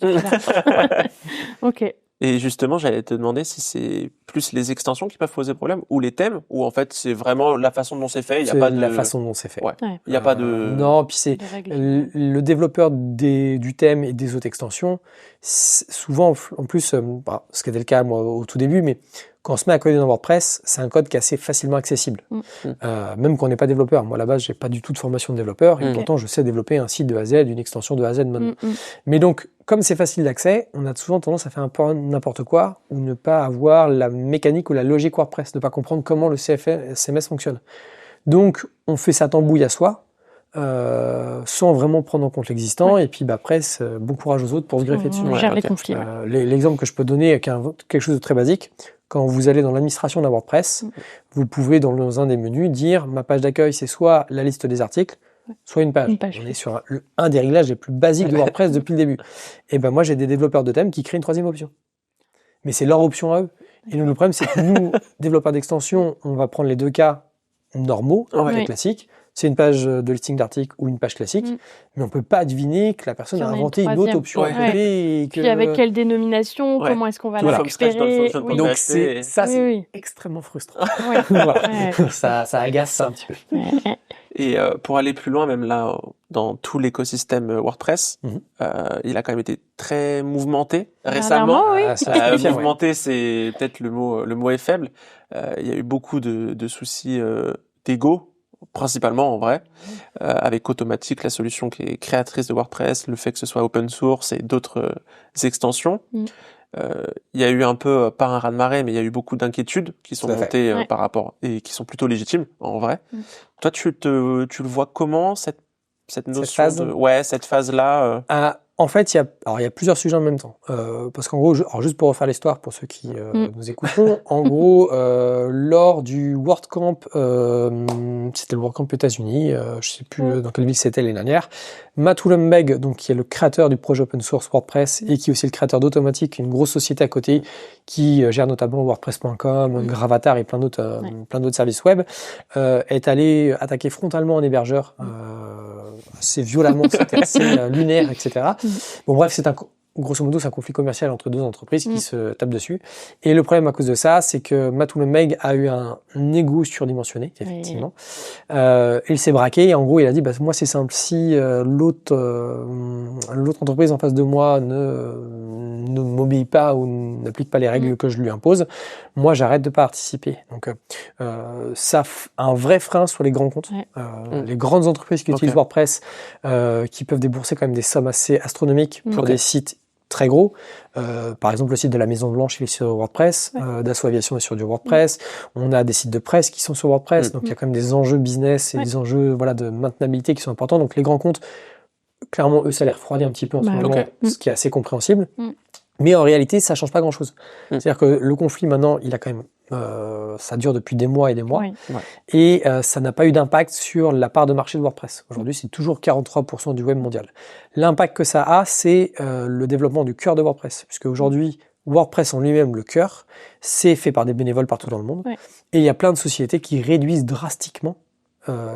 Ok. Et justement, j'allais te demander si c'est plus les extensions qui peuvent poser problème ou les thèmes, ou en fait c'est vraiment la façon dont c'est fait. Il y a C'est pas de la façon dont c'est fait. Ouais. Ouais. Il y a pas de. Non, puis c'est Des règles. le développeur du thème et des autres extensions. Souvent, en plus, ce qui était le cas moi au tout début, mais quand on se met à coder dans WordPress, c'est un code qui est assez facilement accessible. Même quand on n'est pas développeur. Moi, à la base, j'ai pas du tout de formation de développeur, et pourtant, je sais développer un site de A à Z, une extension de A à Z maintenant. Mais donc, comme c'est facile d'accès, on a souvent tendance à faire un peu n'importe quoi, ou ne pas avoir la mécanique ou la logique WordPress, ne pas comprendre comment le CMS fonctionne. Donc, on fait sa tambouille à soi, sans vraiment prendre en compte l'existant, et puis après, bon courage aux autres pour se greffer dessus. On gère les conflits. L'exemple que je peux donner, qui est quelque chose de très basique, quand vous allez dans l'administration d'un WordPress, vous pouvez dans un des menus dire ma page d'accueil c'est soit la liste des articles, soit une page. On est sur un des réglages les plus basiques de WordPress depuis le début. Et ben moi j'ai des développeurs de thèmes qui créent une troisième option. Mais c'est leur option à eux. Et nous, le problème c'est que nous, développeurs d'extension, on va prendre les deux cas normaux, classiques. C'est une page de listing d'articles ou une page classique, mais on peut pas deviner que la personne a inventé une autre option à côté. Et que... Puis avec quelle dénomination, comment est-ce qu'on va la récupérer. Donc c'est extrêmement frustrant. Ça agace un petit peu. Et pour aller plus loin, même là, dans tout l'écosystème WordPress, il a quand même été très mouvementé récemment. Mouvementé, c'est peut-être le mot est faible. Il y a eu beaucoup de soucis d'ego, principalement en vrai, avec Automatic, la solution qui est créatrice de WordPress, le fait que ce soit open source et d'autres extensions. Il y a eu un peu, pas un raz-de-marée, mais il y a eu beaucoup d'inquiétudes qui sont montées par rapport, et qui sont plutôt légitimes, en vrai. Toi, tu le vois comment, cette notion cette phase-là En fait, il y a plusieurs sujets en même temps. Parce qu'en gros, juste pour refaire l'histoire, pour ceux qui nous écouteront, en gros, lors du WordCamp, c'était le WordCamp États-Unis, je sais plus dans quelle ville c'était l'année dernière, Matt Mullenweg, donc qui est le créateur du projet open source WordPress et qui est aussi le créateur d'Automatic, une grosse société à côté qui gère notamment WordPress.com, Gravatar et plein d'autres services web, est allé attaquer frontalement un hébergeur assez violemment, c'était assez lunaire, etc. Bon bref, grosso modo, c'est un conflit commercial entre deux entreprises qui se tapent dessus. Et le problème à cause de ça, c'est que Matt Mullenweg a eu un ego surdimensionné, effectivement. Il s'est braqué et en gros, il a dit, moi c'est simple, si l'autre entreprise en face de moi ne m'obéit pas ou n'applique pas les règles que je lui impose, moi j'arrête de participer. Donc ça un vrai frein sur les grands comptes. Les grandes entreprises qui utilisent WordPress, qui peuvent débourser quand même des sommes assez astronomiques pour des sites très gros. Par exemple, le site de la Maison Blanche, il est sur WordPress. Dassault Aviation est sur du WordPress. On a des sites de presse qui sont sur WordPress. Donc, il y a quand même des enjeux business et des enjeux de maintenabilité qui sont importants. Donc, les grands comptes, clairement, eux, ça les refroidit un petit peu en ce moment, ce qui est assez compréhensible. Mais en réalité, ça change pas grand-chose. C'est-à-dire que le conflit, maintenant, il a quand même ça dure depuis des mois et des mois. Oui. Et ça n'a pas eu d'impact sur la part de marché de WordPress. Aujourd'hui, c'est toujours 43% du web mondial. L'impact que ça a, c'est le développement du cœur de WordPress. Puisque aujourd'hui, WordPress en lui-même, le cœur, c'est fait par des bénévoles partout dans le monde. Ouais. Et il y a plein de sociétés qui réduisent drastiquement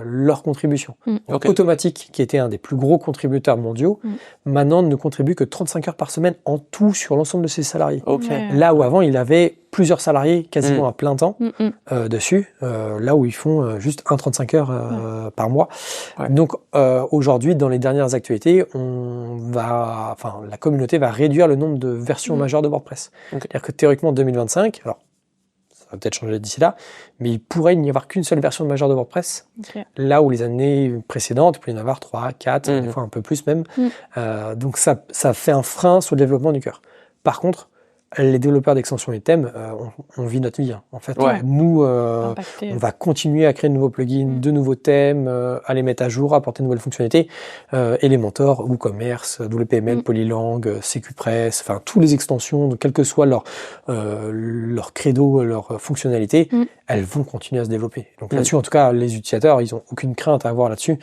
leur contribution. Donc, Automatic, qui était un des plus gros contributeurs mondiaux, maintenant ne contribue que 35 heures par semaine en tout sur l'ensemble de ses salariés. Là où avant, il avait plusieurs salariés quasiment à plein temps dessus, là où ils font juste 35 heures par mois. Donc aujourd'hui, dans les dernières actualités, la communauté va réduire le nombre de versions majeures de WordPress. C'est-à-dire que théoriquement, en 2025, alors ça va peut-être changer d'ici là, mais il pourrait n'y avoir qu'une seule version majeure de WordPress. Là où les années précédentes, il peut y en avoir 3, 4, des fois un peu plus même. Donc ça fait un frein sur le développement du cœur. Par contre, les développeurs d'extensions et thèmes, on vit notre vie. En fait, nous, on va continuer à créer de nouveaux plugins, de nouveaux thèmes, à les mettre à jour, apporter de nouvelles fonctionnalités. Elementor, WooCommerce, WPML, Polylang, CQPress, enfin, toutes les extensions, quel que soit leur credo, leur fonctionnalité, elles vont continuer à se développer. Donc là-dessus, en tout cas, les utilisateurs, ils ont aucune crainte à avoir là-dessus.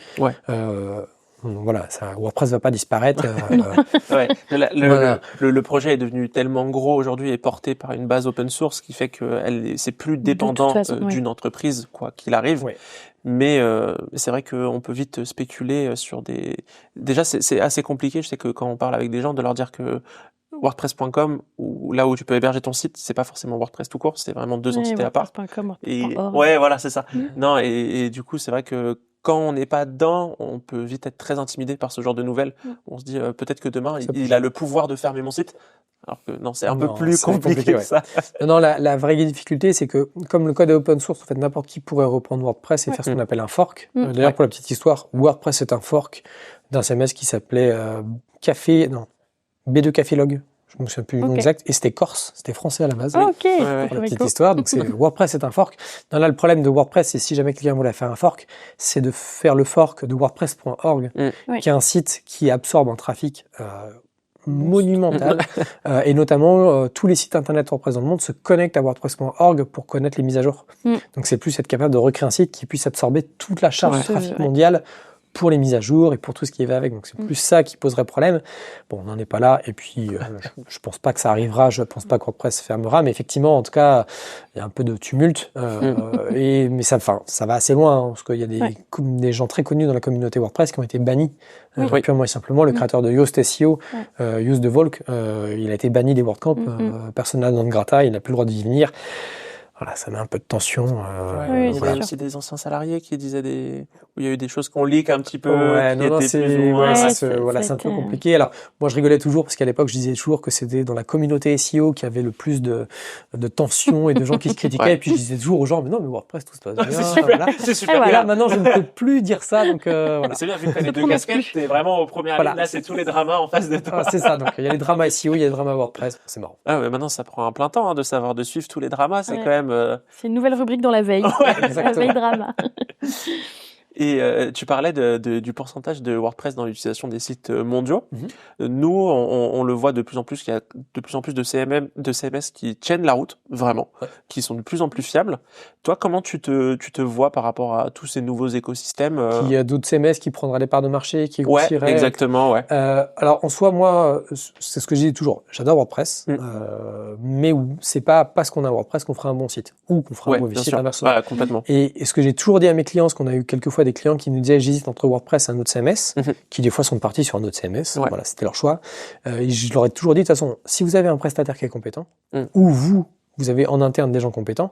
Voilà, WordPress va pas disparaître. Le projet est devenu tellement gros aujourd'hui et porté par une base open source qui fait que c'est plus dépendant d'une entreprise quoi qu'il arrive. Mais c'est vrai qu'on peut vite spéculer sur des. Déjà, c'est assez compliqué. Je sais que quand on parle avec des gens, de leur dire que WordPress.com, ou là où tu peux héberger ton site, c'est pas forcément WordPress tout court, c'est vraiment deux entités à part. Et voilà, c'est ça. Non, et du coup, c'est vrai que quand on n'est pas dedans, on peut vite être très intimidé par ce genre de nouvelles. On se dit peut-être que demain, il a le pouvoir de fermer mon site. Alors que non, c'est un peu plus compliqué que ça. Non, la vraie difficulté, c'est que comme le code est open source, en fait, n'importe qui pourrait reprendre WordPress et faire ce qu'on appelle un fork. D'ailleurs, pour la petite histoire, WordPress est un fork d'un CMS qui s'appelait B2 Café Log. Je me souviens plus du nom exact. Et c'était corse, c'était français à la base. Pour la petite histoire. Donc WordPress est un fork. Non, là, le problème de WordPress, c'est si jamais quelqu'un voulait faire un fork, c'est de faire le fork de WordPress.org, qui est un site qui absorbe un trafic monumental. Et notamment, tous les sites internet WordPress dans le monde se connectent à WordPress.org pour connaître les mises à jour. Donc c'est plus être capable de recréer un site qui puisse absorber toute la charge de trafic mondiale pour les mises à jour et pour tout ce qui va avec. Donc c'est plus ça qui poserait problème. Bon, on n'en est pas là. Et puis, je pense pas que ça arrivera. Je pense pas que WordPress fermera. Mais effectivement, en tout cas, il y a un peu de tumulte. Mais ça va assez loin, parce qu'il y a des gens très connus dans la communauté WordPress qui ont été bannis. Purement et simplement, le créateur de Yoast SEO, Yoast de Volk, il a été banni des WordCamp. Persona non grata, il n'a plus le droit d'y venir. Voilà, ça met un peu de tension. Il y a aussi des anciens salariés qui disaient où il y a eu des choses qu'on leak un petit peu. C'est un peu compliqué. Alors, moi, je rigolais toujours parce qu'à l'époque, je disais toujours que c'était dans la communauté SEO qu'il y avait le plus de tension et de gens qui se critiquaient. Et puis, je disais toujours aux gens, mais non, mais WordPress, tout se passe bien. C'est super. Et là, maintenant, je ne peux plus dire ça. Donc, voilà. C'est bien, vu que t'as les deux casquettes, t'es vraiment au premier ligne. Là, c'est tous les dramas en face de toi. C'est ça. Donc, il y a les dramas SEO, il y a les dramas WordPress. C'est marrant. Mais maintenant, ça prend un plein temps, de savoir de suivre tous les dramas. C'est quand même, c'est une nouvelle rubrique dans la veille. La veille drama. Et tu parlais du pourcentage de WordPress dans l'utilisation des sites mondiaux. Nous, on le voit de plus en plus, qu'il y a de plus en plus de CMS qui tiennent la route, vraiment, qui sont de plus en plus fiables. Toi, comment tu te vois par rapport à tous ces nouveaux écosystèmes Il y a d'autres CMS qui prendraient des parts de marché, qui grossiraient. Exactement, alors, en soi, moi, c'est ce que je dis toujours. J'adore WordPress, mais c'est pas parce qu'on a WordPress qu'on fera un bon site, ou qu'on fera un mauvais site, inversement. Complètement. Et ce que j'ai toujours dit à mes clients, parce qu'on a eu quelquefois des clients qui nous disaient j'hésite entre WordPress et un autre CMS, qui des fois sont partis sur un autre CMS. Voilà, c'était leur choix. Et je leur ai toujours dit, de toute façon, si vous avez un prestataire qui est compétent, ou vous avez en interne des gens compétents,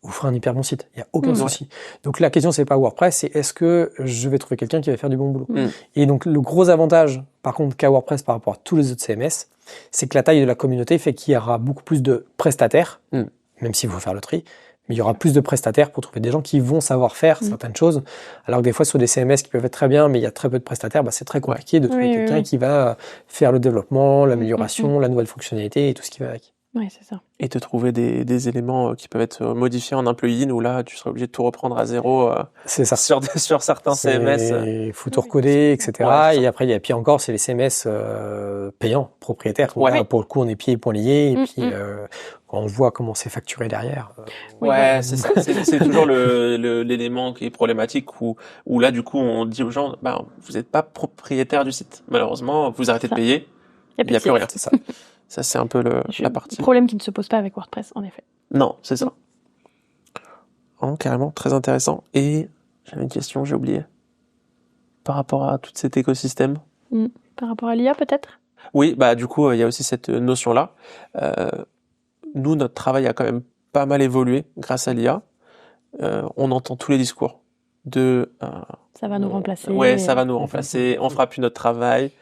vous ferez un hyper bon site. Il n'y a aucun souci. Donc la question, c'est pas WordPress, c'est est-ce que je vais trouver quelqu'un qui va faire du bon boulot. Et donc le gros avantage, par contre, qu'a WordPress par rapport à tous les autres CMS, c'est que la taille de la communauté fait qu'il y aura beaucoup plus de prestataires, même s'il faut faire le tri, mais il y aura plus de prestataires pour trouver des gens qui vont savoir faire certaines choses. Alors que des fois, sur des CMS qui peuvent être très bien, mais il y a très peu de prestataires, c'est très compliqué de trouver quelqu'un qui va faire le développement, l'amélioration, la nouvelle fonctionnalité et tout ce qui va avec. Ouais, c'est ça. Et te trouver des éléments qui peuvent être modifiés en un plugin où là, tu serais obligé de tout reprendre à zéro c'est ça. sur certains CMS. Il faut tout recoder, etc. Ouais, et après, il y a pire encore, c'est les CMS payants, propriétaires. Ouais. Là, pour le coup, on est pieds et poings liés. Et puis, quand on voit comment c'est facturé derrière. Ouais, c'est ça. C'est toujours l'élément qui est problématique où là, du coup, on dit aux gens, vous n'êtes pas propriétaire du site. Malheureusement, vous arrêtez de payer. Il n'y a plus rien. C'est ça. Ça, c'est un peu la partie. Problème qui ne se pose pas avec WordPress, en effet. Non, c'est ça. Oh, carrément, très intéressant. Et j'avais une question, j'ai oublié. Par rapport à tout cet écosystème. Par rapport à l'IA, peut-être ? Oui, du coup, il y a aussi cette notion-là. Nous, notre travail a quand même pas mal évolué grâce à l'IA. On entend tous les discours ça va nous remplacer. Ouais, ça va nous remplacer. On fera plus notre travail.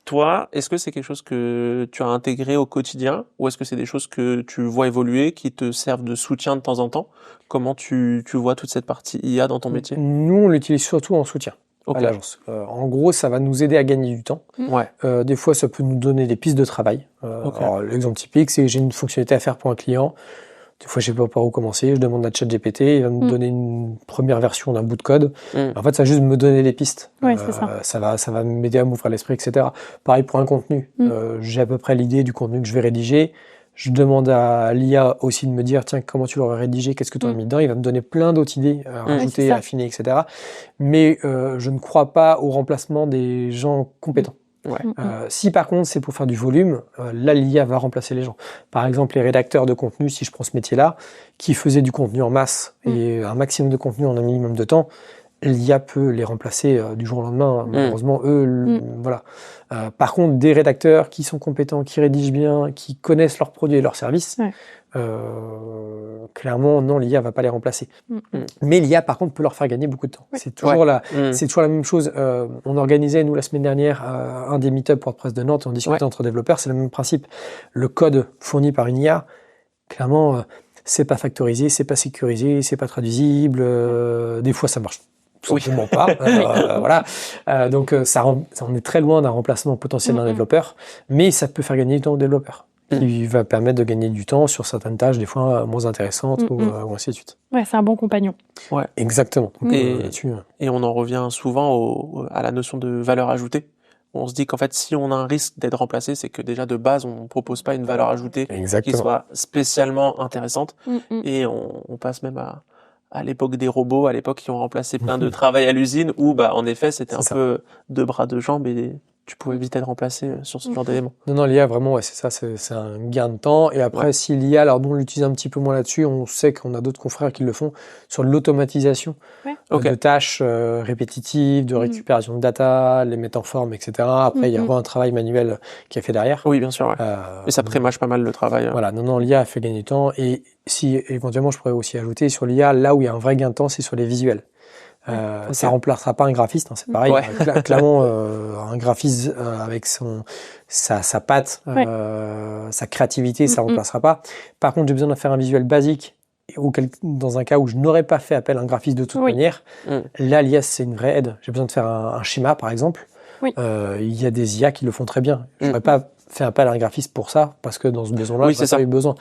Toi, est-ce que c'est quelque chose que tu as intégré au quotidien ou est-ce que c'est des choses que tu vois évoluer, qui te servent de soutien de temps en temps? Comment tu vois toute cette partie IA dans ton métier? Nous, on l'utilise surtout en soutien à l'agence. En gros, ça va nous aider à gagner du temps. Ouais. Des fois, ça peut nous donner des pistes de travail. Alors, l'exemple typique, c'est que j'ai une fonctionnalité à faire pour un client. Des fois, je sais pas par où commencer. Je demande à ChatGPT, il va me donner une première version d'un bout de code. En fait, ça va juste me donner les pistes. Ouais, c'est ça. Ça va m'aider à m'ouvrir l'esprit, etc. Pareil pour un contenu. J'ai à peu près l'idée du contenu que je vais rédiger. Je demande à l'IA aussi de me dire, tiens, comment tu l'aurais rédigé, qu'est-ce que tu as mis dedans. Il va me donner plein d'autres idées à rajouter, à affiner, etc. Mais je ne crois pas au remplacement des gens compétents. Ouais. Si par contre c'est pour faire du volume, là l'IA va remplacer les gens. Par exemple, les rédacteurs de contenu, si je prends ce métier-là, qui faisaient du contenu en masse et un maximum de contenu en un minimum de temps, l'IA peut les remplacer du jour au lendemain. Malheureusement, eux, voilà. Par contre, des rédacteurs qui sont compétents, qui rédigent bien, qui connaissent leurs produits et leurs services, clairement, non, l'IA va pas les remplacer. Mais l'IA, par contre, peut leur faire gagner beaucoup de temps. C'est toujours c'est toujours la même chose. On organisait, nous, la semaine dernière, un des meet-up WordPress de Nantes, on discutait entre développeurs, c'est le même principe. Le code fourni par une IA, clairement, c'est pas factorisé, c'est pas sécurisé, c'est pas traduisible, des fois ça marche tout simplement pas. Voilà. Donc on est très loin d'un remplacement potentiel d'un développeur, mais ça peut faire gagner du temps au développeur. Qui va permettre de gagner du temps sur certaines tâches, des fois moins intéressantes ou ainsi de suite. Ouais, c'est un bon compagnon. Ouais. Exactement. Donc, et on en revient souvent à la notion de valeur ajoutée. On se dit qu'en fait, si on a un risque d'être remplacé, c'est que déjà de base, on ne propose pas une valeur ajoutée qui soit spécialement intéressante. Et on passe même à l'époque des robots, à l'époque qui ont remplacé plein de travail à l'usine, où en effet, c'était peu deux bras, deux jambes et tu pouvais vite être remplacé sur ce genre d'éléments. Non, l'IA, vraiment, c'est ça, c'est un gain de temps. Et après, si l'IA, alors nous, on l'utilise un petit peu moins là-dessus, on sait qu'on a d'autres confrères qui le font sur l'automatisation de tâches répétitives, de récupération de data, les mettre en forme, etc. Après, il y a vraiment un travail manuel qui est fait derrière. Oui, bien sûr, et ça prémâche pas mal le travail. Voilà, non, l'IA fait gagner du temps. Et si, éventuellement, je pourrais aussi ajouter sur l'IA, là où il y a un vrai gain de temps, c'est sur les visuels. Ça remplacera pas un graphiste, c'est pareil. Clairement, un graphiste avec sa patte, sa créativité, ça remplacera pas. Par contre, j'ai besoin de faire un visuel basique, dans un cas où je n'aurais pas fait appel à un graphiste de toute manière. Là, l'IA, c'est une vraie aide. J'ai besoin de faire un schéma, par exemple. Il y a des IA qui le font très bien. Je n'aurais pas fait appel à un graphiste pour ça, parce que dans ce besoin-là, j'ai pas eu besoin.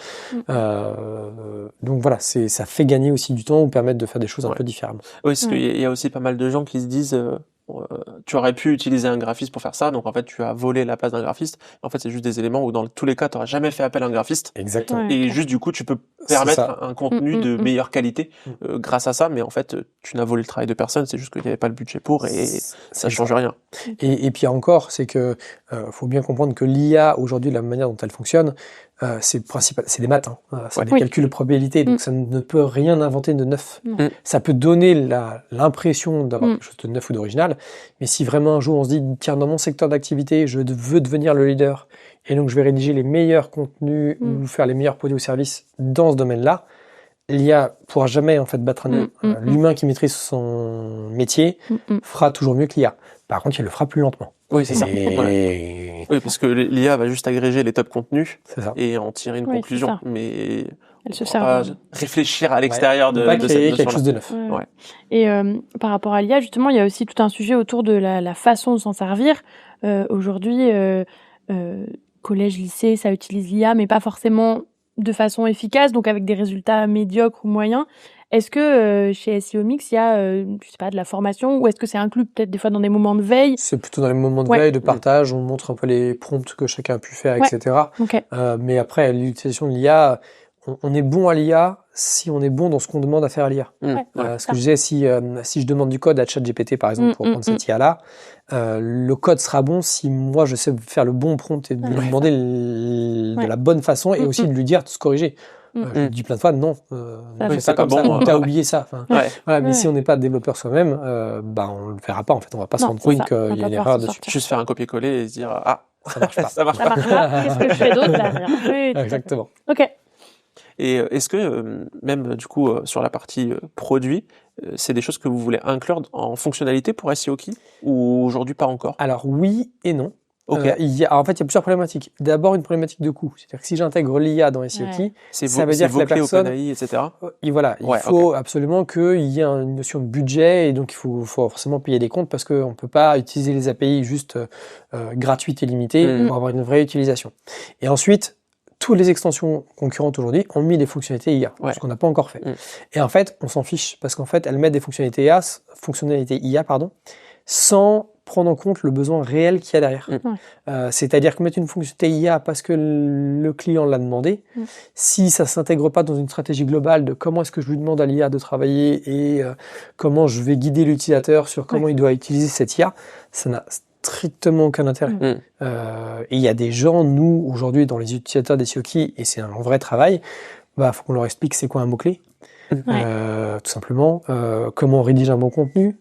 Donc voilà, ça fait gagner aussi du temps ou permettre de faire des choses un peu différemment. Oui, parce qu'il y a aussi pas mal de gens qui se disent tu aurais pu utiliser un graphiste pour faire ça, donc en fait tu as volé la place d'un graphiste. En fait, c'est juste des éléments où dans tous les cas, tu n'aurais jamais fait appel à un graphiste. Exactement. Et juste du coup, tu peux permettre un contenu de meilleure qualité grâce à ça, mais en fait, tu n'as volé le travail de personne, c'est juste qu'il n'y avait pas le budget pour et ça change rien. Et puis encore, c'est que faut bien comprendre que l'IA aujourd'hui, la manière dont elle fonctionne, c'est des maths, c'est des calculs de probabilité, donc ça ne peut rien inventer de neuf. Ça peut donner l'impression d'avoir quelque chose de neuf ou d'original, mais si vraiment un jour on se dit tiens, dans mon secteur d'activité, je veux devenir le leader et donc je vais rédiger les meilleurs contenus ou faire les meilleurs produits ou services dans ce domaine-là, l'IA pourra jamais en fait battre un humain. L'humain qui maîtrise son métier fera toujours mieux que l'IA. Par contre, il le fera plus lentement. Oui, c'est ça. Oui, parce que l'IA va juste agréger les top contenus et en tirer une conclusion, mais elle se sert pas réfléchir à l'extérieur de cette notion-là. quelque chose de neuf. Et par rapport à l'IA, justement, il y a aussi tout un sujet autour de la façon de s'en servir. Aujourd'hui, collège, lycée, ça utilise l'IA, mais pas forcément de façon efficace, donc avec des résultats médiocres ou moyens. Est-ce que chez SEO Mix, il y a, je sais pas, de la formation, ou est-ce que c'est inclus peut-être des fois dans des moments de veille? C'est plutôt dans les moments de veille, de partage, on montre un peu les prompts que chacun a pu faire, etc. Okay. Mais après, l'utilisation de l'IA, on est bon à l'IA si on est bon dans ce qu'on demande à faire à l'IA. Ce que je disais, si je demande du code à ChatGPT, par exemple, pour prendre cette IA-là, le code sera bon si moi je sais faire le bon prompt et de lui demander de la bonne façon et aussi de lui dire de se corriger. Je lui dis plein de fois, non, fais ça comme ça, t'as oublié ça. Voilà, mais si on n'est pas développeur soi-même, on le verra pas, en fait, on va pas se rendre compte qu'il y a une erreur dessus. Juste faire un copier-coller et se dire, ça marche pas. Ça marche pas. Qu'est-ce que je fais d'autre derrière? Exactement. Ok. Et est-ce que, même du coup, sur la partie produit, c'est des choses que vous voulez inclure en fonctionnalité pour SEO Key, ou aujourd'hui pas encore? Alors oui et non. Okay. En fait, il y a plusieurs problématiques. D'abord, une problématique de coût. C'est-à-dire que si j'intègre l'IA dans SEO Key, ça veut dire que la personne... OpenAI, etc. Et voilà, il faut absolument qu'il y ait une notion de budget, et donc il faut forcément payer des comptes parce qu'on ne peut pas utiliser les API juste gratuites et limitées pour avoir une vraie utilisation. Et ensuite, toutes les extensions concurrentes aujourd'hui ont mis des fonctionnalités IA, ce qu'on n'a pas encore fait. Et en fait, on s'en fiche parce qu'en fait, elles mettent des fonctionnalités IA, sans prendre en compte le besoin réel qu'il y a derrière. C'est-à-dire que mettre une fonctionnalité IA parce que le client l'a demandé, si ça s'intègre pas dans une stratégie globale de comment est-ce que je lui demande à l'IA de travailler et comment je vais guider l'utilisateur sur comment il doit utiliser cette IA, ça n'a strictement aucun intérêt. Et il y a des gens, nous, aujourd'hui, dans les utilisateurs des SEO Key, et c'est un vrai travail, faut qu'on leur explique c'est quoi un mot-clé, tout simplement, comment on rédige un bon contenu,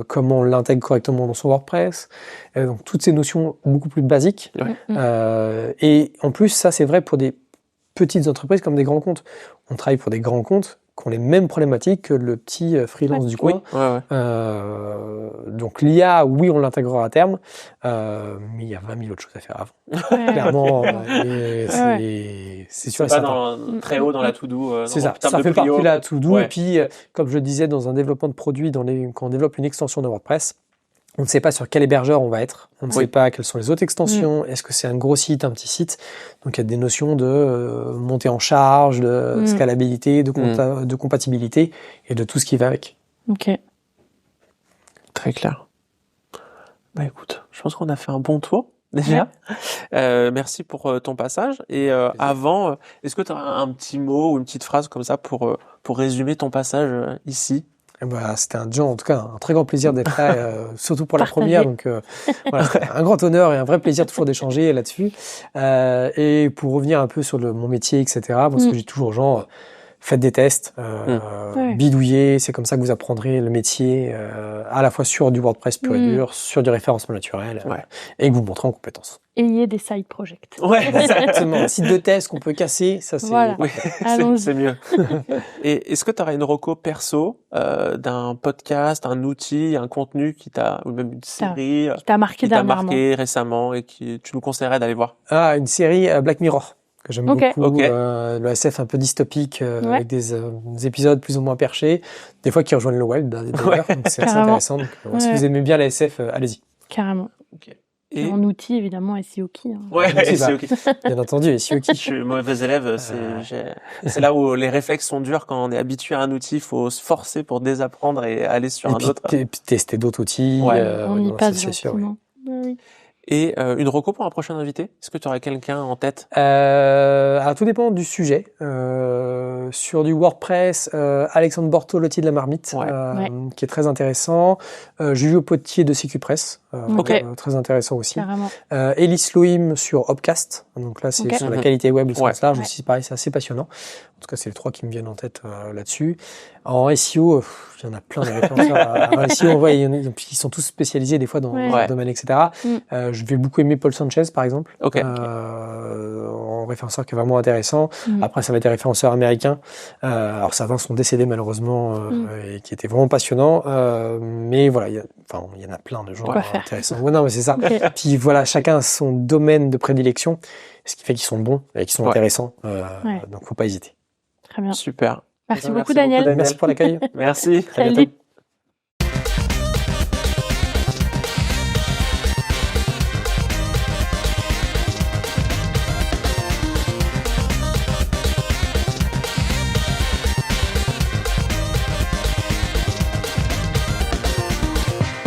comment on l'intègre correctement dans son WordPress, donc toutes ces notions beaucoup plus basiques. Et en plus, ça c'est vrai pour des petites entreprises comme des grands comptes. On travaille pour des grands comptes qui ont les mêmes problématiques que le petit freelance du coin. Donc l'IA, oui, on l'intégrera à terme, mais il y a 20 000 autres choses à faire avant. Clairement, c'est sûr et certain. Très haut dans la to-do. C'est ça, ça fait partie de la to-do. Et puis, comme je le disais, dans un développement de produit, quand on développe une extension de WordPress, on ne sait pas sur quel hébergeur on va être. On ne sait pas quelles sont les autres extensions. Est-ce que c'est un gros site, un petit site? Donc, il y a des notions de montée en charge, de scalabilité, de compatibilité et de tout ce qui va avec. Ok. Très clair. Écoute, je pense qu'on a fait un bon tour déjà. Merci pour ton passage. Et avant, est-ce que tu as un petit mot ou une petite phrase comme ça pour résumer ton passage ici? C'était en tout cas un très grand plaisir d'être là, surtout pour la première. Donc un grand honneur et un vrai plaisir toujours d'échanger là-dessus. Et pour revenir un peu sur mon métier, etc. Parce que j'ai toujours aux gens, faites des tests, bidouillez, c'est comme ça que vous apprendrez le métier, à la fois sur du WordPress pur et dur, sur du référencement naturel, et que vous montrez en compétences. Ayez des side projects. Exactement. Un site de test qu'on peut casser, ça c'est... Voilà. C'est mieux. Et est-ce que tu aurais une reco perso d'un podcast, un outil, un contenu ou même une série qui t'a marqué récemment et que tu nous conseillerais d'aller voir? Une série Black Mirror que j'aime beaucoup, le SF un peu dystopique, avec des épisodes plus ou moins perchés, des fois qui rejoignent le web d'ailleurs, donc c'est assez intéressant. Donc, si vous aimez bien la SF, allez-y. Carrément. Et en outil, évidemment, SEO Key. SEO Key. Bien entendu, SEO Key. Je suis mauvais élève, c'est là où les réflexes sont durs quand on est habitué à un outil, il faut se forcer pour désapprendre et aller sur un autre. Et puis tester d'autres outils. On y passe gentiment. Et une reco pour un prochain invité? Est-ce que tu aurais quelqu'un en tête? Alors tout dépend du sujet. Sur du WordPress, Alexandre Bortolotti de la Marmite, qui est très intéressant. Julio Potier de CQPress, très intéressant aussi. Elise Lohim sur Opcast. Donc là, c'est sur la qualité web au sens large aussi. Pareil, c'est assez passionnant. En tout cas, c'est les trois qui me viennent en tête là-dessus. En SEO, il y en a plein de référenceurs. En SEO, ils sont tous spécialisés des fois dans le domaine, etc. Je vais beaucoup aimer Paul Sanchez, par exemple, en référenceur qui est vraiment intéressant. Après, ça va être des référenceurs américains. Alors, certains sont décédés malheureusement et qui étaient vraiment passionnants. Mais voilà, il y en a plein de gens intéressants. Non, mais c'est ça. Puis voilà, chacun a son domaine de prédilection, ce qui fait qu'ils sont bons et qu'ils sont intéressants. Donc, faut pas hésiter. Très bien. Super. Merci beaucoup, Daniel. Merci pour l'accueil. Merci. Salut.